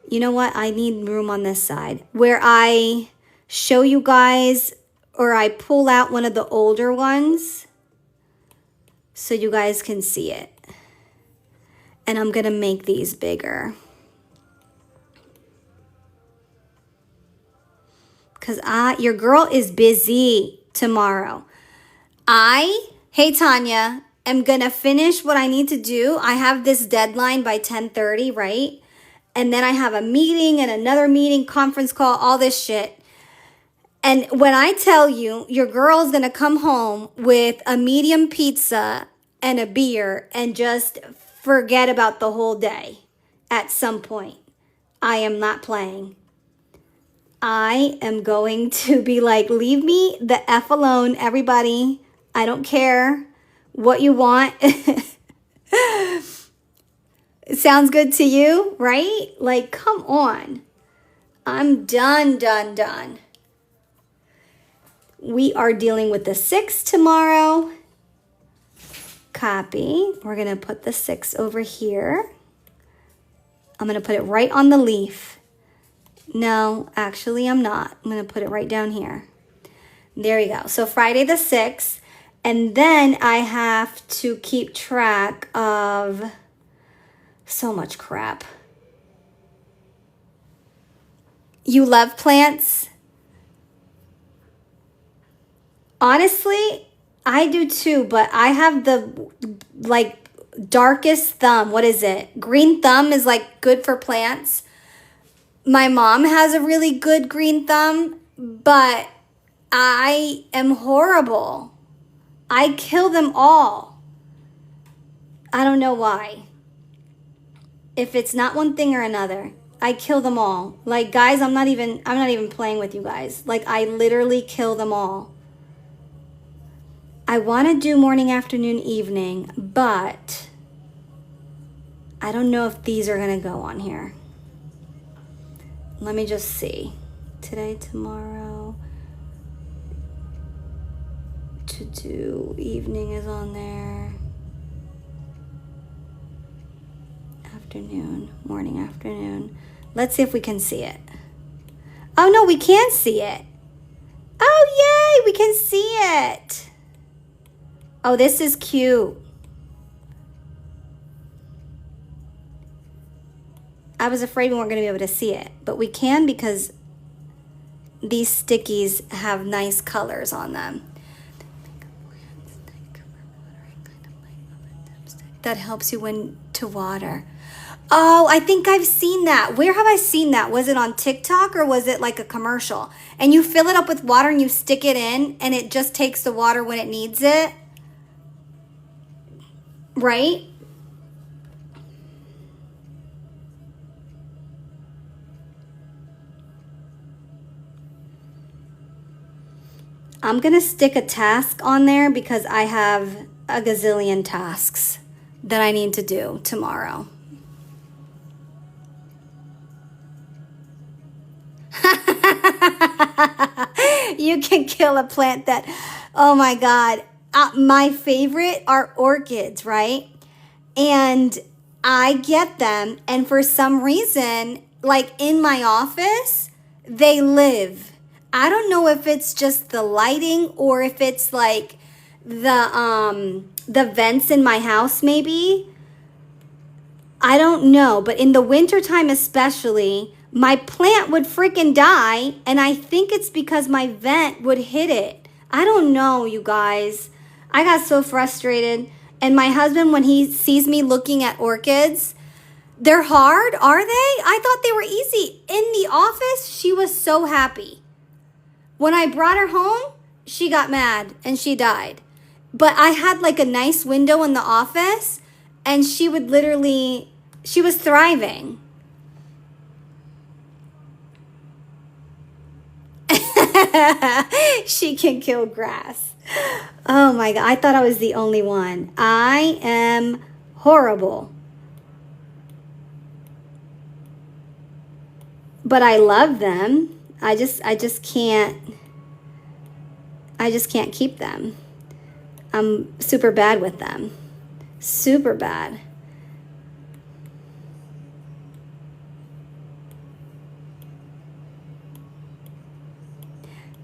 you know what? I need room on this side. Where I show you guys, or I pull out one of the older ones so you guys can see it. And I'm going to make these bigger. Because your girl is busy tomorrow. Hey Tanya, am going to finish what I need to do. I have this deadline by 10:30, right? And then I have a meeting and another meeting, conference call, all this shit. And when I tell you, your girl's going to come home with a medium pizza and a beer and just forget about the whole day at some point. I am not playing. I am going to be like, leave me the F alone, everybody. I don't care what you want. It sounds good to you, right? Like, come on. I'm done. We are dealing with the 6 tomorrow. Copy. We're going to put the 6 over here. I'm going to put it right on the leaf. No, actually I'm not. I'm going to put it right down here. There you go. So Friday the 6th. And then I have to keep track of so much crap. You love plants? Honestly, I do too, but I have the, like, darkest thumb. What is it? Green thumb is, like, good for plants. My mom has a really good green thumb, but I am horrible. I kill them all. I don't know why. If it's not one thing or another, I kill them all. Like, guys, I'm not even playing with you guys. Like, I literally kill them all. I want to do morning, afternoon, evening, but I don't know if these are going to go on here. Let me just see. Today, tomorrow. To do evening is on there. Afternoon, morning, afternoon. Let's see if we can see it. Oh no, we can see it. Oh yay, we can see it. Oh, this is cute. I was afraid we weren't going to be able to see it, but we can because these stickies have nice colors on them. That helps you when to water. Oh, I think I've seen that. Where have I seen that? Was it on TikTok or was it like a commercial? And you fill it up with water and you stick it in and it just takes the water when it needs it. Right? I'm going to stick a task on there because I have a gazillion tasks that I need to do tomorrow. You can kill a plant that, oh my God. My favorite are orchids, right? And I get them, and for some reason, like in my office, they live. I don't know if it's just the lighting or if it's like the vents in my house maybe. I don't know, but in the wintertime especially, my plant would freaking die, and I think it's because my vent would hit it. I don't know, you guys. I got so frustrated. And my husband, when he sees me looking at orchids, they're hard, are they? I thought they were easy. In the office, she was so happy. When I brought her home, she got mad and she died. But I had like a nice window in the office, and she would literally, she was thriving. She can kill grass. Oh my God, I thought I was the only one. I am horrible. But I love them. I just can't keep them. I'm super bad with them. Super bad.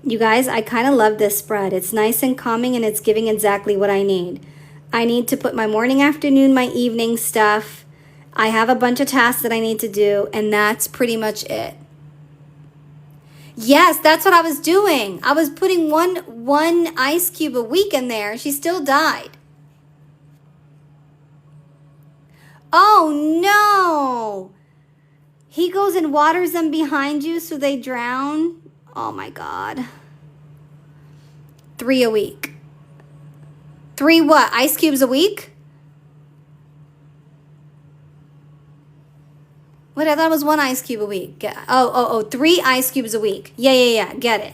You guys, I kind of love this spread. It's nice and calming, and it's giving exactly what I need. I need to put my morning, afternoon, my evening stuff. I have a bunch of tasks that I need to do, and that's pretty much it. Yes, that's what I was doing. I was putting one ice cube a week in there. She still died. Oh no. He goes and waters them behind you so they drown. Oh my God. 3 a week. 3 what? Ice cubes a week? What? I thought it was 1 ice cube a week. 3 ice cubes a week. Yeah. Get it.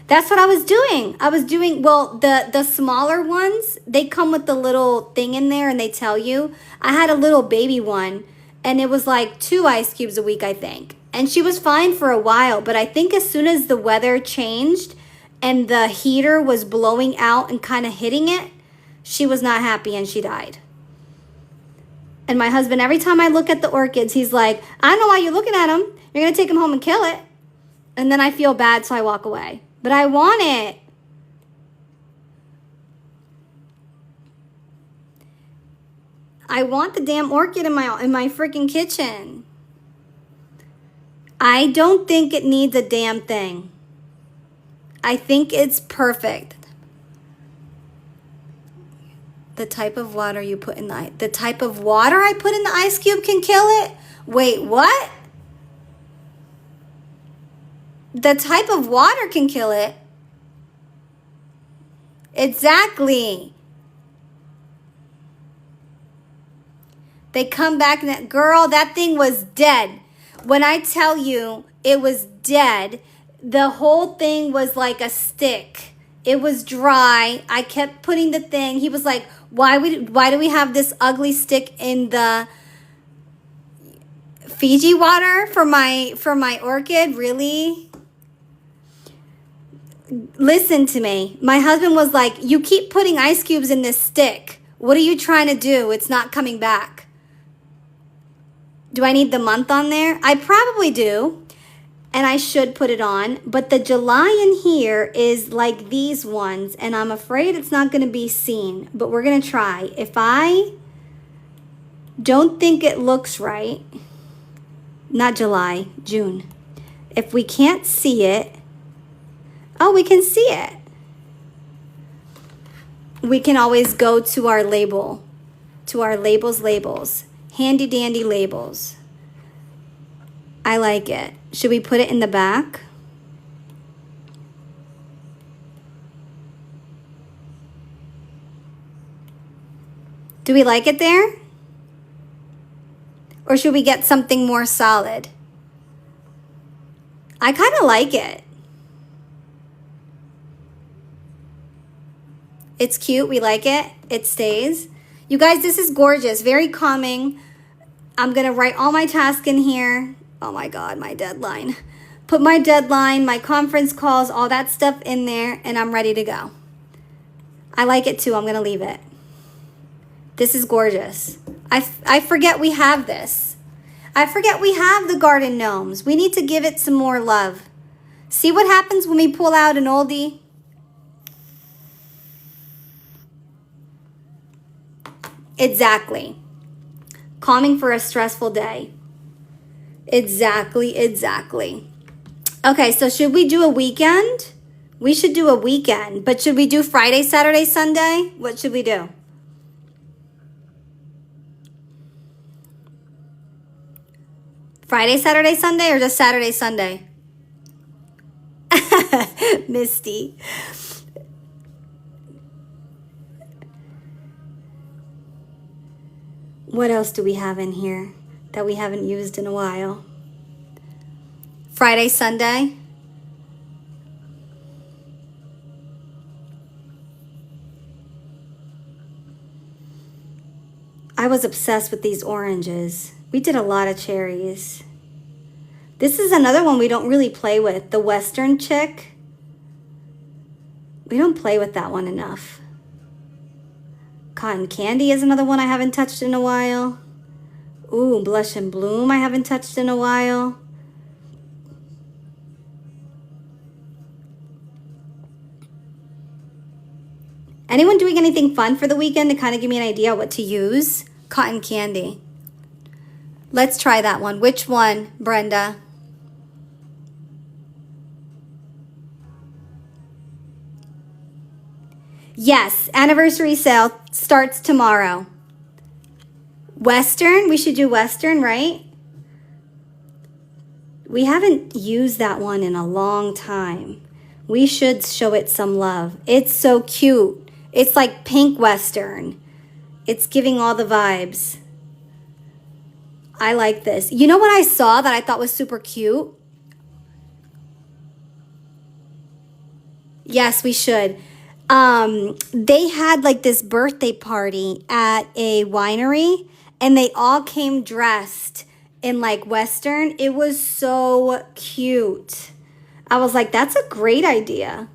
That's what I was doing. Well, the smaller ones, they come with the little thing in there and they tell you. I had a little baby one, and it was like 2 ice cubes a week, I think. And she was fine for a while, but I think as soon as the weather changed and the heater was blowing out and kind of hitting it, she was not happy and she died. And my husband, every time I look at the orchids, he's like, I don't know why you're looking at them. You're going to take them home and kill it. And then I feel bad, so I walk away. But I want it. I want the damn orchid in my freaking kitchen. I don't think it needs a damn thing. I think it's perfect. The type of water you put in the type of water I put in the ice cube can kill it? Wait, what? The type of water can kill it? Exactly. They come back and that thing was dead. When I tell you it was dead, the whole thing was like a stick. It was dry. I kept putting the thing. He was like, why do we have this ugly stick in the Fiji water for my orchid? Really? Listen to me. My husband was like, you keep putting ice cubes in this stick. What are you trying to do? It's not coming back. Do I need the month on there? I probably do. And I should put it on. But the July in here is like these ones. And I'm afraid it's not going to be seen. But we're going to try. If I don't think it looks right. Not July, June. If we can't see it. Oh, we can see it. We can always go to our label. To our labels. Handy dandy labels. I like it. Should we put it in the back? Do we like it there? Or should we get something more solid? I kind of like it. It's cute. We like it. It stays. You guys, this is gorgeous. Very calming. I'm going to write all my tasks in here. Oh my God, my deadline. Put my deadline, my conference calls, all that stuff in there, and I'm ready to go. I like it too. I'm going to leave it. This is gorgeous. I forget we have this. I forget we have the garden gnomes. We need to give it some more love. See what happens when we pull out an oldie? Exactly. Calming for a stressful day. Exactly. Okay, so should we do a weekend? We should do a weekend, but should we do Friday, Saturday, Sunday? What should we do? Friday, Saturday, Sunday, or just Saturday, Sunday? Misty. What else do we have in here that we haven't used in a while? Friday, Sunday. I was obsessed with these oranges. We did a lot of cherries. This is another one we don't really play with. The Western Chick. We don't play with that one enough. Cotton Candy is another one I haven't touched in a while. Ooh, Blush and Bloom I haven't touched in a while. Anyone doing anything fun for the weekend to kind of give me an idea what to use? Cotton Candy. Let's try that one. Which one, Brenda? Yes, anniversary sale starts tomorrow. Western, we should do Western, right? We haven't used that one in a long time. We should show it some love. It's so cute. It's like pink Western. It's giving all the vibes. I like this. You know what I saw that I thought was super cute? Yes, we should. They had like this birthday party at a winery and they all came dressed in like Western. It was so cute. I was like, that's a great idea.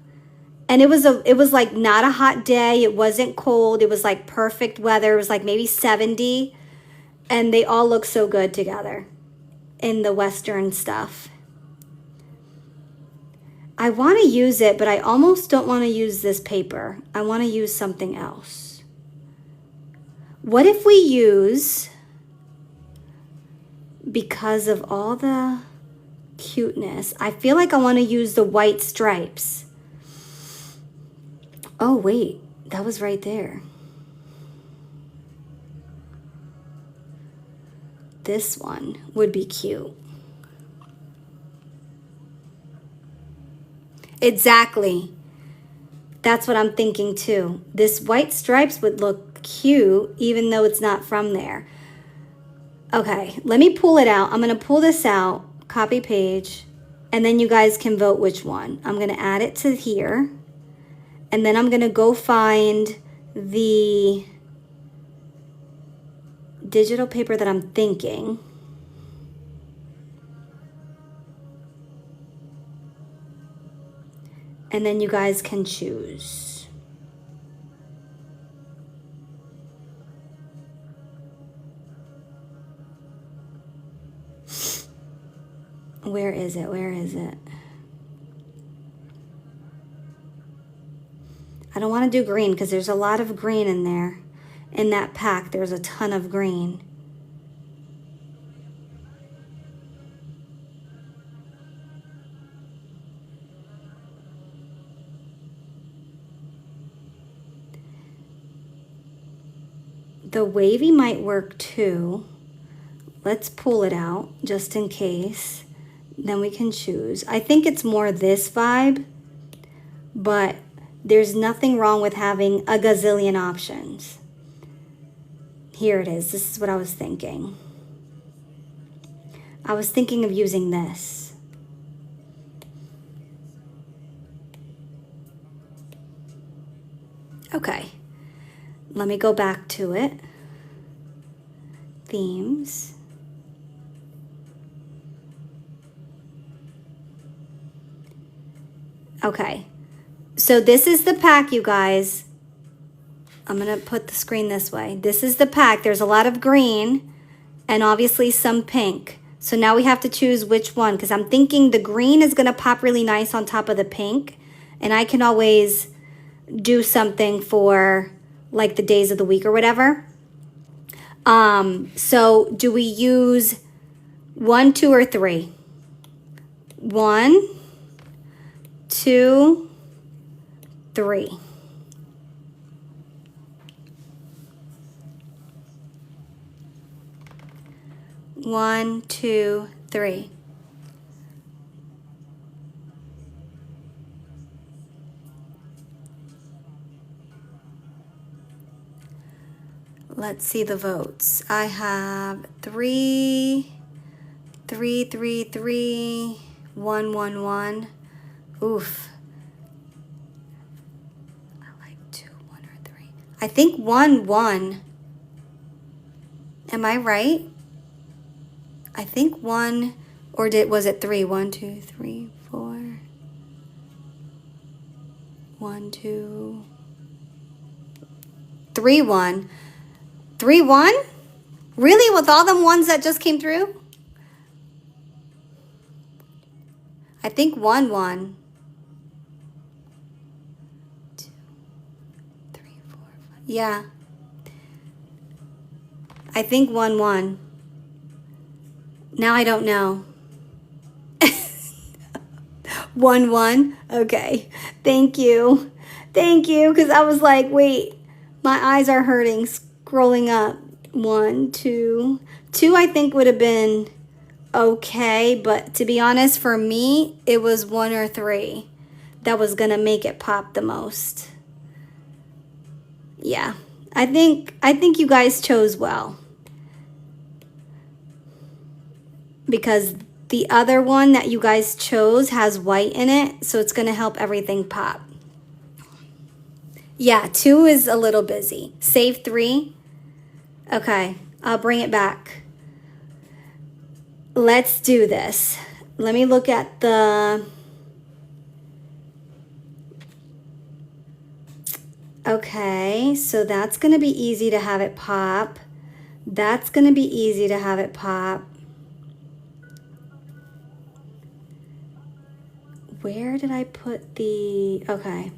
And it was like not a hot day. It wasn't cold. It was like perfect weather. It was like maybe 70. And they all look so good together in the Western stuff. I want to use it, but I almost don't want to use this paper. I want to use something else. What if we use, because of all the cuteness, I feel like I want to use the white stripes. Oh, wait, that was right there. This one would be cute. Exactly. That's what I'm thinking too. This white stripes would look cute even though it's not from there. Okay, let me pull it out. I'm going to pull this out, copy page, and then you guys can vote which one. I'm going to add it to here. And then I'm going to go find the digital paper that I'm thinking. And then you guys can choose. Where is it? Where is it? I don't want to do green because there's a lot of green in there. In that pack, there's a ton of green. The wavy might work too. Let's pull it out just in case. Then we can choose. I think it's more this vibe, but there's nothing wrong with having a gazillion options. Here it is. This is what I was thinking. I was thinking of using this. Okay. Let me go back to it. Themes. Okay. So this is the pack, you guys. I'm going to put the screen this way. This is the pack. There's a lot of green and obviously some pink. So now we have to choose which one because I'm thinking the green is going to pop really nice on top of the pink. And I can always do something for like the days of the week or whatever. So do we use 1, 2, or 3? 1, 2, 3. One, two, three. Let's see the votes. I have 3, 3, 3, 3, 1, 1, 1. Oof. I like 2, 1, or 3. I think 1, 1. Am I right? I think 1, or was it 3? 1, 2, 3, 4. 1, 2, 3, 1. 3, 1? Really? With all them ones that just came through? I think 1, 1. 2, 3, 4, 5. Yeah. I think 1, 1. Now I don't know. 1, 1? Okay. Thank you. Thank you. Because I was like, wait, my eyes are hurting scrolling up. 1, 2. 2 I think would have been okay. But to be honest, for me, it was 1 or 3 that was going to make it pop the most. Yeah. I think you guys chose well. Because the other one that you guys chose has white in it, so it's going to help everything pop. Yeah, 2 is a little busy. Save 3. Okay, I'll bring it back. Let's do this. Let me look at the... Okay, so that's going to be easy to have it pop. That's going to be easy to have it pop. Where did I put the... Okay.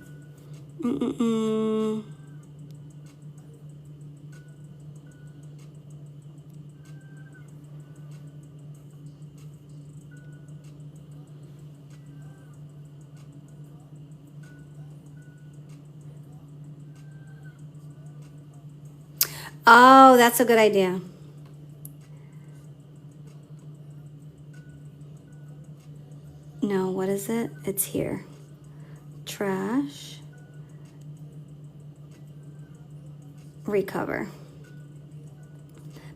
Oh, that's a good idea. No, what is it? It's here. Trash. Recover.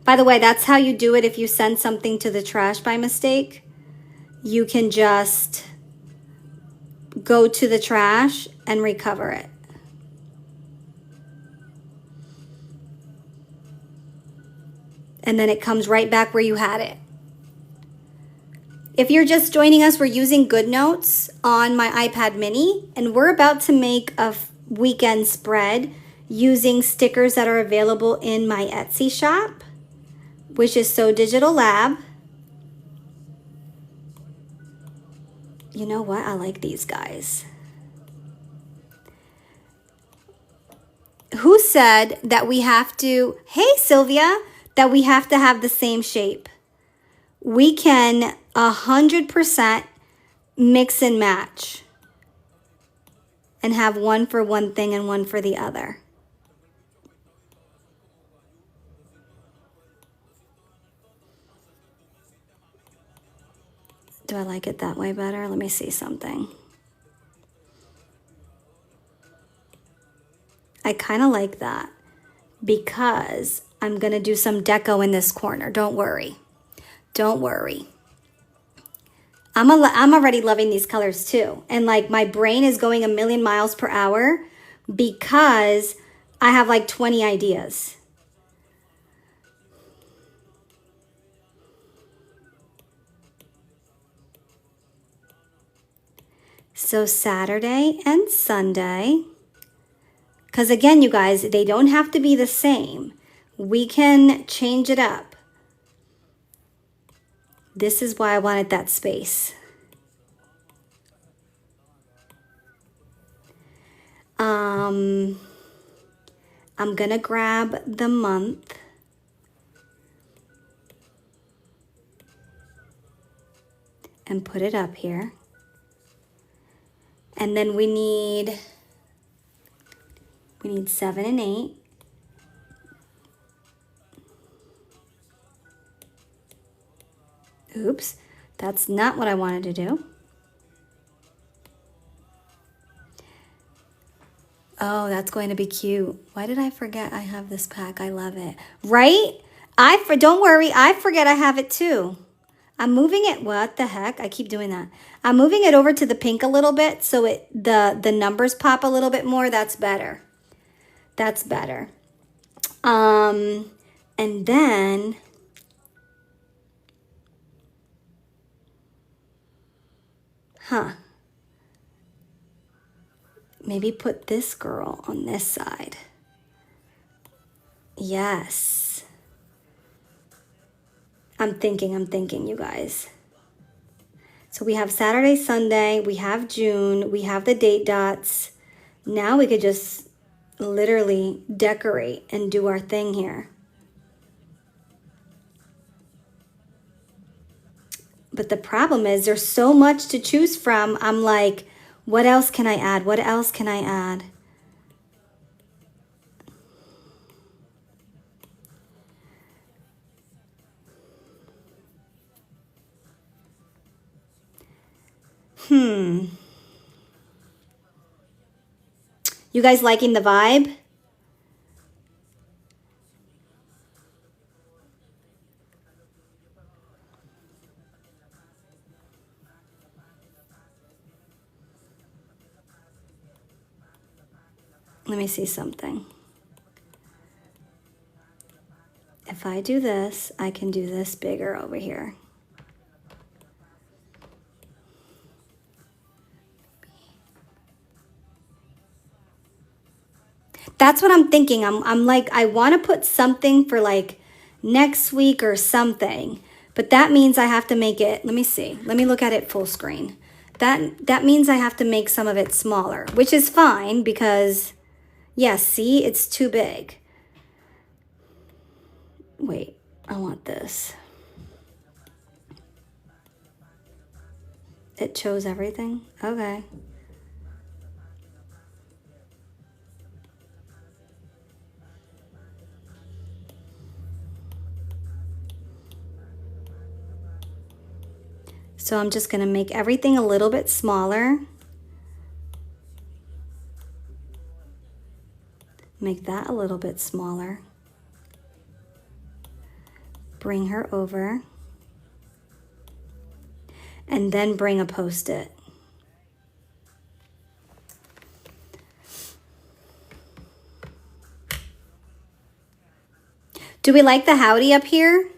By the way, that's how you do it if you send something to the trash by mistake. You can just go to the trash and recover it. And then it comes right back where you had it. If you're just joining us, we're using GoodNotes on my iPad mini, and we're about to make a weekend spread using stickers that are available in my Etsy shop, which is So Digital Lab. You know what? I like these guys. Who said that we have to, hey Sylvia, that we have to have the same shape? We can 100% mix and match and have one for one thing and one for the other. Do I like it that way better? Let me see something. I kind of like that because I'm going to do some deco in this corner. Don't worry. Don't worry. I'm already loving these colors too. And like my brain is going a million miles per hour because I have like 20 ideas. So Saturday and Sunday, because again, you guys, they don't have to be the same. We can change it up. This is why I wanted that space. I'm gonna grab the month. And put it up here. And then we need We need 7 and 8. Oops, that's not what I wanted to do. Oh, that's going to be cute. Why did I forget I have this pack? I love it. Right? Don't worry, I forget I have it too. I'm moving it, what the heck? I keep doing that. I'm moving it over to the pink a little bit so the numbers pop a little bit more. That's better. That's better. And then maybe put this girl on this side. Yes. I'm thinking, you guys. So we have Saturday, Sunday, we have June, we have the date dots. Now we could just literally decorate and do our thing here. But the problem is there's so much to choose from. I'm like, what else can I add? What else can I add? You guys liking the vibe? Let me see something. If I do this, I can do this bigger over here. That's what I'm thinking. I'm like, I want to put something for like next week or something, but that means I have to make it, let me see. Let me look at it full screen. That means I have to make some of it smaller, which is fine because, yeah, see, it's too big. Wait, I want this. It chose everything? Okay. So I'm just going to make everything a little bit smaller. Make that a little bit smaller. Bring her over. And then bring a post-it. Do we like the howdy up here?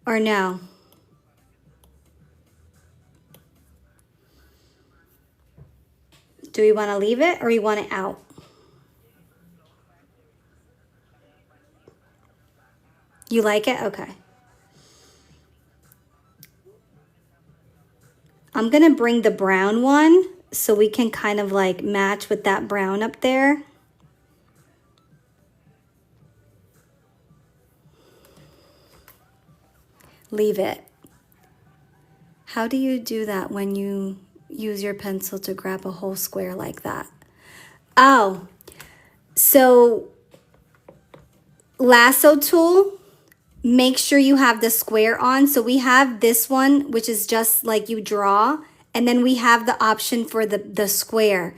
Or no? Do we want to leave it or you want it out? You like it? Okay. I'm going to bring the brown one so we can kind of like match with that brown up there. Leave it. How do you do that when you use your pencil to grab a whole square like that? Oh, so lasso tool, make sure you have the square on. So we have this one, which is just like you draw, and then we have the option for the square.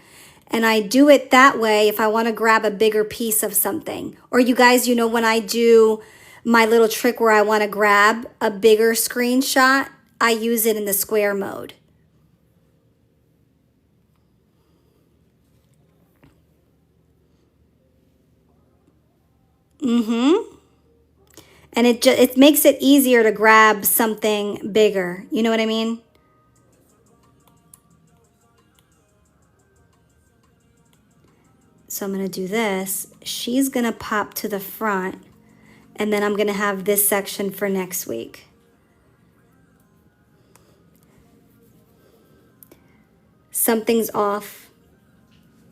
And I do it that way if I want to grab a bigger piece of something. Or you guys, you know, when I do my little trick where I want to grab a bigger screenshot, I use it in the square mode. And it makes it easier to grab something bigger. You know what I mean? So I'm going to do this. She's going to pop to the front. And then I'm going to have this section for next week. Something's off.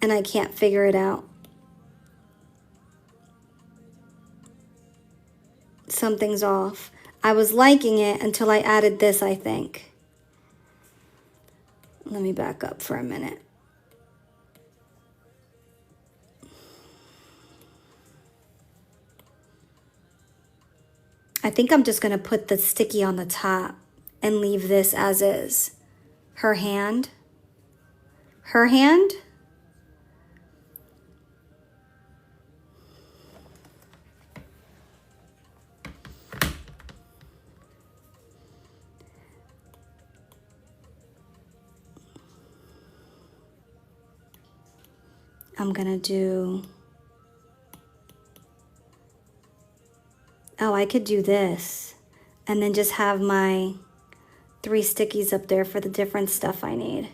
And I can't figure it out. Something's off. I was liking it until I added this, I think. Let me back up for a minute. I think I'm just going to put the sticky on the top and leave this as is. Her hand. Her hand. I'm gonna do, oh, I could do this and then just have my 3 stickies up there for the different stuff I need.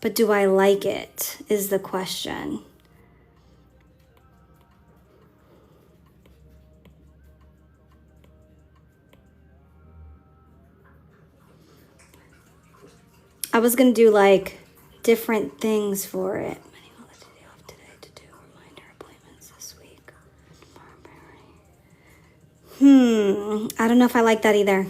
But do I like it is the question. I was gonna do like different things for it. I don't know if I like that either.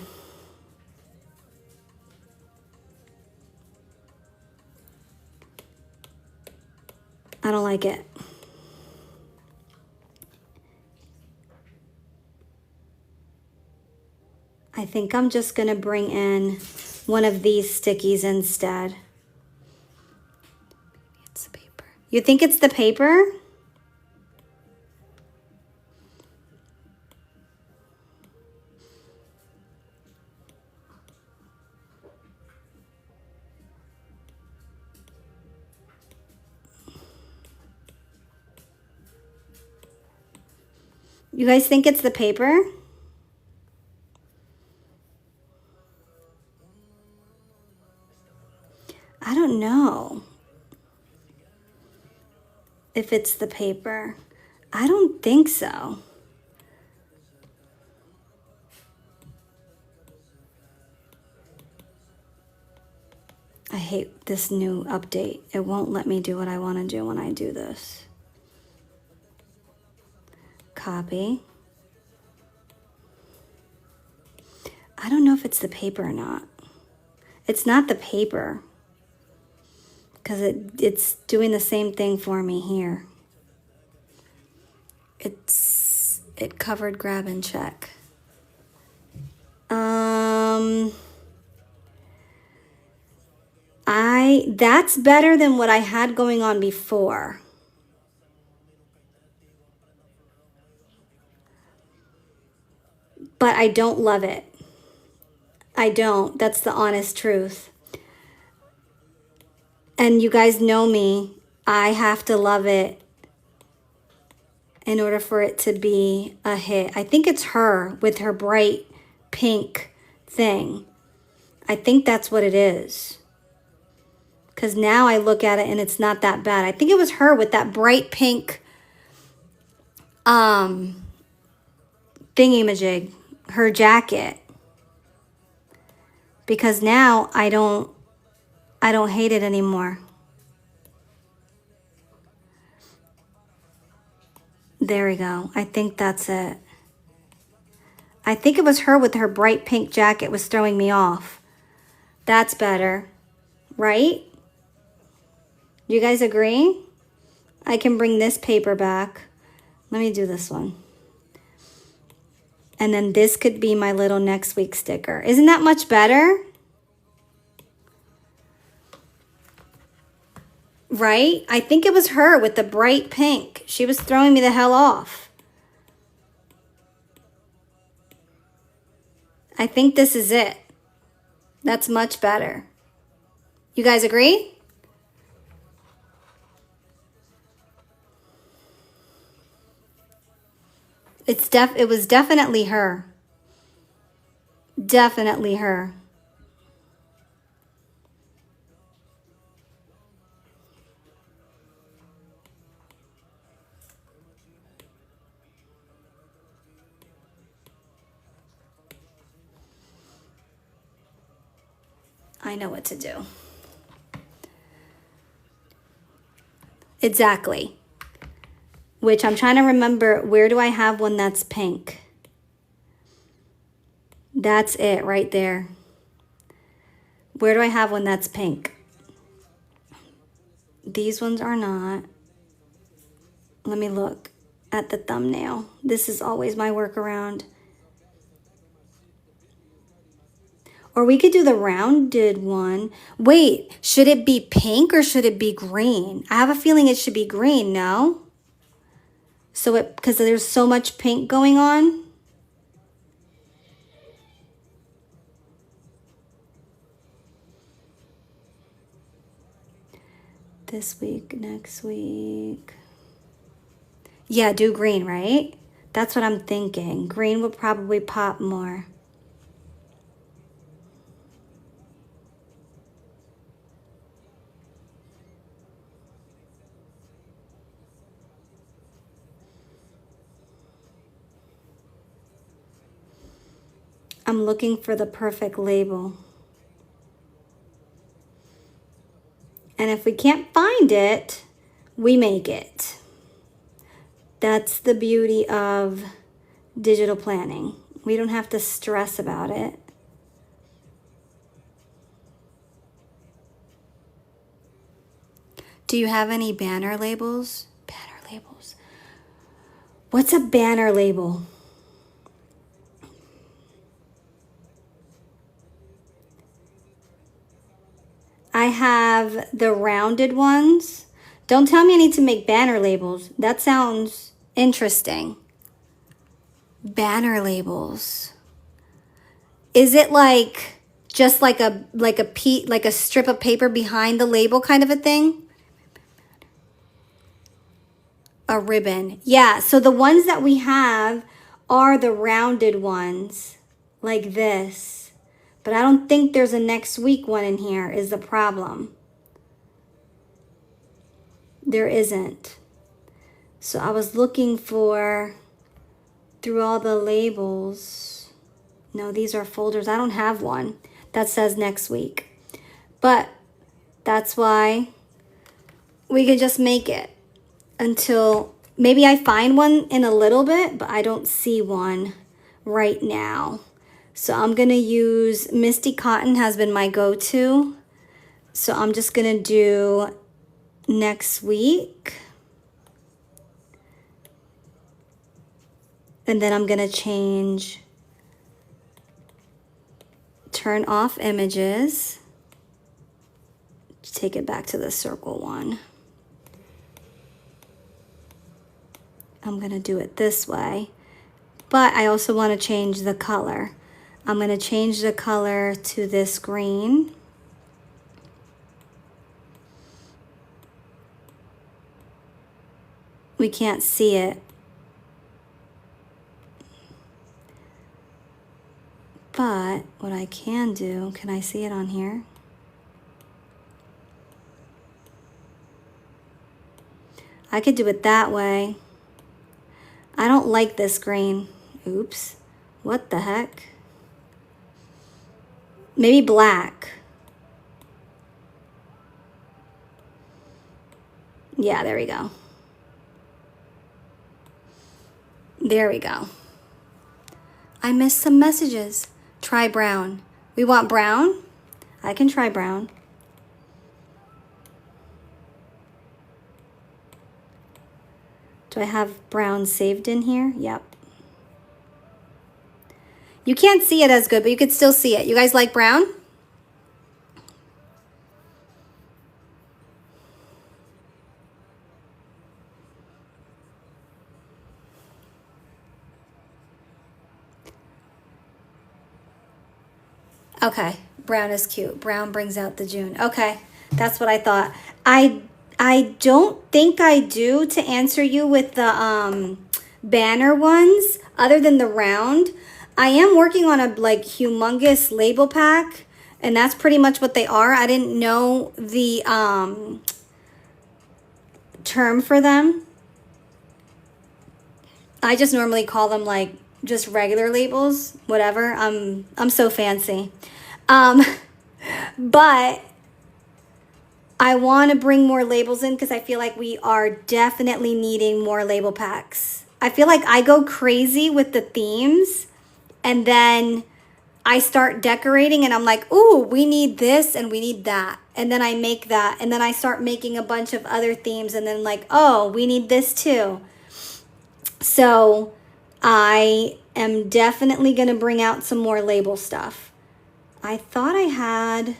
I don't like it. I think I'm just gonna bring in one of these stickies instead. It's the paper. You think it's the paper? You guys think it's the paper? I don't know if it's the paper. I don't think so. I hate this new update. It won't let me do what I want to do when I do this. Copy. I don't know if it's the paper or not. It's not the paper because it's doing the same thing for me here. It covered grab and check. That's better than what I had going on before. But I don't love it. I don't. That's the honest truth. And you guys know me. I have to love it in order for it to be a hit. I think it's her with her bright pink thing. I think that's what it is. Because now I look at it and it's not that bad. I think it was her with that bright pink thingy-majig, her jacket. Because now I don't hate it anymore. There we go. I think that's it. I think it was her with her bright pink jacket was throwing me off. That's better, right? You guys agree? I can bring this paper back. Let me do this one. And then this could be my little next week sticker. Isn't that much better? Right? I think it was her with the bright pink. She was throwing me the hell off. I think this is it. That's much better. You guys agree? It was definitely her. Definitely her. I know what to do. Exactly. Which I'm trying to remember, where do I have one that's pink? That's it right there. Where do I have one that's pink? These ones are not. Let me look at the thumbnail. This is always my workaround. Or we could do the rounded one. Wait, should it be pink or should it be green? I have a feeling it should be green, no? So because there's so much pink going on. This week, next week. Yeah, do green, right? That's what I'm thinking. Green would probably pop more. I'm looking for the perfect label. And if we can't find it, we make it. That's the beauty of digital planning. We don't have to stress about it. Do you have any banner labels? Banner labels. What's a banner label? I have the rounded ones. Don't tell me I need to make banner labels. That sounds interesting. Banner labels. Is it like just like a strip of paper behind the label kind of a thing? A ribbon. Yeah, so the ones that we have are the rounded ones like this. But I don't think there's a next week one in here is the problem. There isn't. So I was looking for through all the labels. No, these are folders. I don't have one that says next week. But that's why we could just make it until maybe I find one in a little bit, but I don't see one right now. So I'm going to use Misty Cotton has been my go-to. So I'm just going to do next week. And then I'm going to change turn off images. Take it back to the circle one. I'm going to do it this way. But I also want to change the color. I'm going to change the color to this green. We can't see it. But what I can do, can I see it on here? I could do it that way. I don't like this green. Oops. What the heck? Maybe black. Yeah, there we go. There we go. I missed some messages. Try brown. We want brown? I can try brown. Do I have brown saved in here? Yep. You can't see it as good, but you could still see it. You guys like brown? Okay, brown is cute. Brown brings out the June. Okay, that's what I thought. I don't think I do to answer you with the banner ones, other than the round. I am working on a like humongous label pack, and that's pretty much what they are. I didn't know the term for them. I just normally call them like just regular labels, whatever. I'm so fancy. But I want to bring more labels in because I feel like we are definitely needing more label packs. I feel like I go crazy with the themes and then I start decorating and I'm like, ooh, we need this and we need that. And then I make that and then I start making a bunch of other themes and then like, oh, we need this too. So I am definitely going to bring out some more label stuff. I thought I had...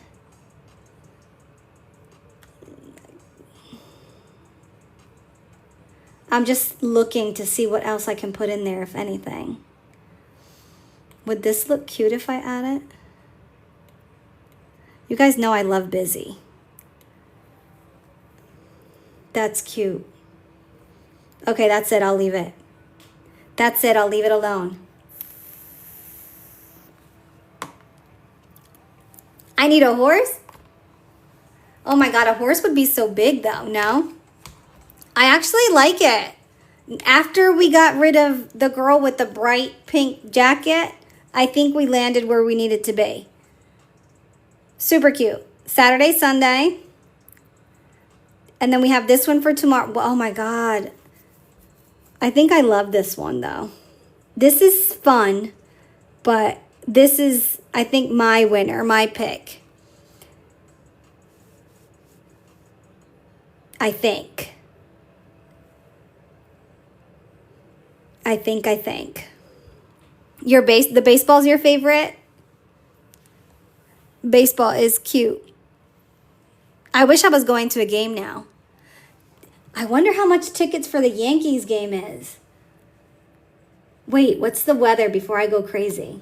I'm just looking to see what else I can put in there, if anything. Would this look cute if I add it? You guys know I love busy. That's cute. Okay, that's it. I'll leave it. That's it. I'll leave it alone. I need a horse? Oh my God, a horse would be so big though, no? I actually like it. After we got rid of the girl with the bright pink jacket, I think we landed where we needed to be. Super cute. Saturday, Sunday. And then we have this one for tomorrow. Oh my God. I think I love this one though. This is fun, but this is, I think, my winner, my pick. I think. The baseball's your favorite? Baseball is cute. I wish I was going to a game now. I wonder how much tickets for the Yankees game is. Wait, what's the weather before I go crazy?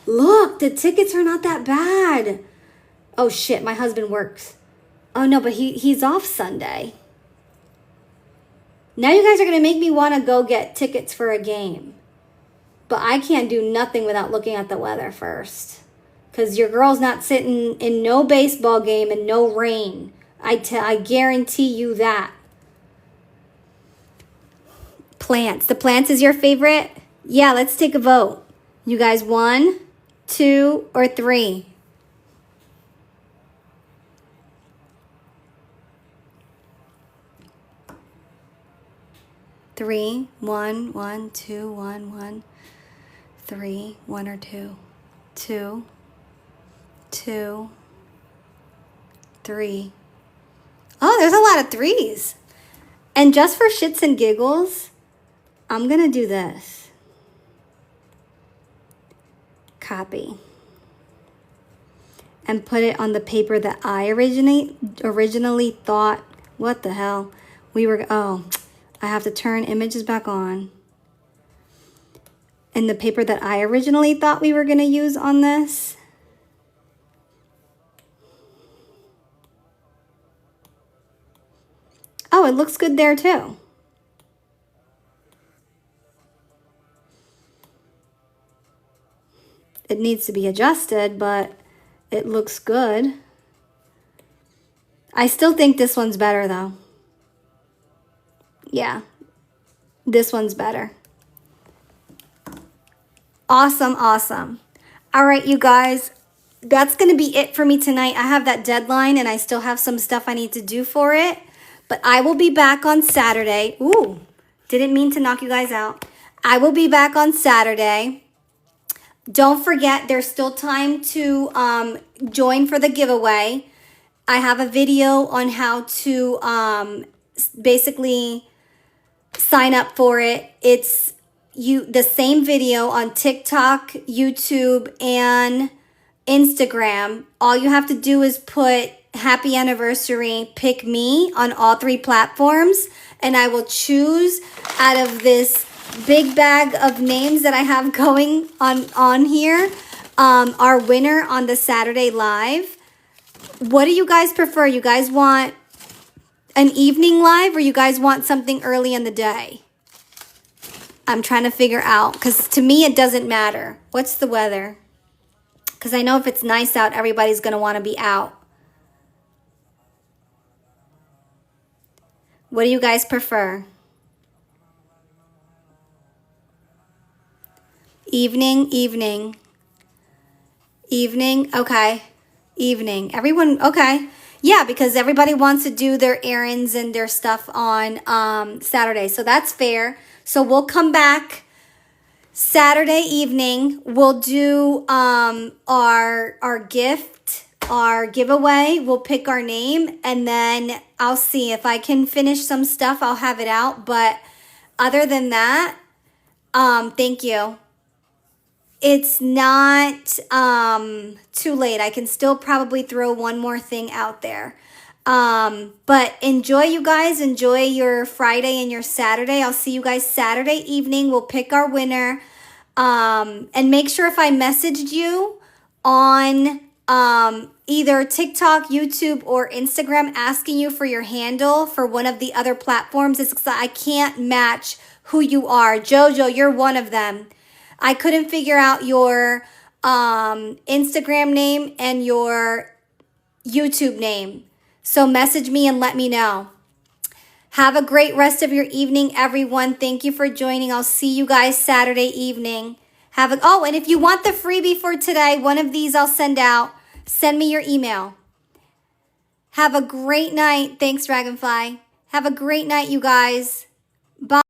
Look, the tickets are not that bad. Oh shit, my husband works. Oh no, but he's off Sunday. Now you guys are going to make me want to go get tickets for a game. But I can't do nothing without looking at the weather first. Because your girl's not sitting in no baseball game in no rain. I guarantee you that. Plants. The plants is your favorite? Yeah, let's take a vote. You guys 1, 2, or 3? Three, one, 1, 2, 1, 1, 3, 1 or 2, 2, 2, 3. Oh, there's a lot of 3s. And just for shits and giggles, I'm gonna do this. Copy. And put it on the paper that I originally thought, what the hell? I have to turn images back on. And the paper that I originally thought we were going to use on this. Oh, it looks good there too. It needs to be adjusted, but it looks good. I still think this one's better though. Yeah, this one's better. Awesome, awesome. All right, you guys, that's going to be it for me tonight. I have that deadline and I still have some stuff I need to do for it. But I will be back on Saturday. Ooh, didn't mean to knock you guys out. I will be back on Saturday. Don't forget, there's still time to join for the giveaway. I have a video on how to basically sign up for it. It's the same video on TikTok, YouTube, and Instagram. All you have to do is put happy anniversary, pick me on all 3 platforms, and I will choose out of this big bag of names that I have going on here our winner on the Saturday live. What do you guys prefer? You guys want an evening live or you guys want something early in the day? I'm trying to figure out, because to me it doesn't matter. What's the weather? Because I know if it's nice out, everybody's going to want to be out. What do you guys prefer? Evening, evening. Evening, okay. Evening. Everyone, okay. Yeah, because everybody wants to do their errands and their stuff on Saturday. So that's fair. So we'll come back Saturday evening. We'll do our gift, our giveaway. We'll pick our name, and then I'll see if I can finish some stuff. I'll have it out. But other than that, thank you. it's not too late. I can still probably throw one more thing out there. But enjoy, you guys. Enjoy your Friday and your Saturday. I'll see you guys Saturday evening. We'll pick our winner. And make sure if I messaged you on either TikTok, YouTube, or Instagram asking you for your handle for one of the other platforms, it's because I can't match who you are. Jojo, you're one of them. I couldn't figure out your Instagram name and your YouTube name. So message me and let me know. Have a great rest of your evening, everyone. Thank you for joining. I'll see you guys Saturday evening. Oh, and if you want the freebie for today, one of these I'll send out. Send me your email. Have a great night. Thanks, Dragonfly. Have a great night, you guys. Bye.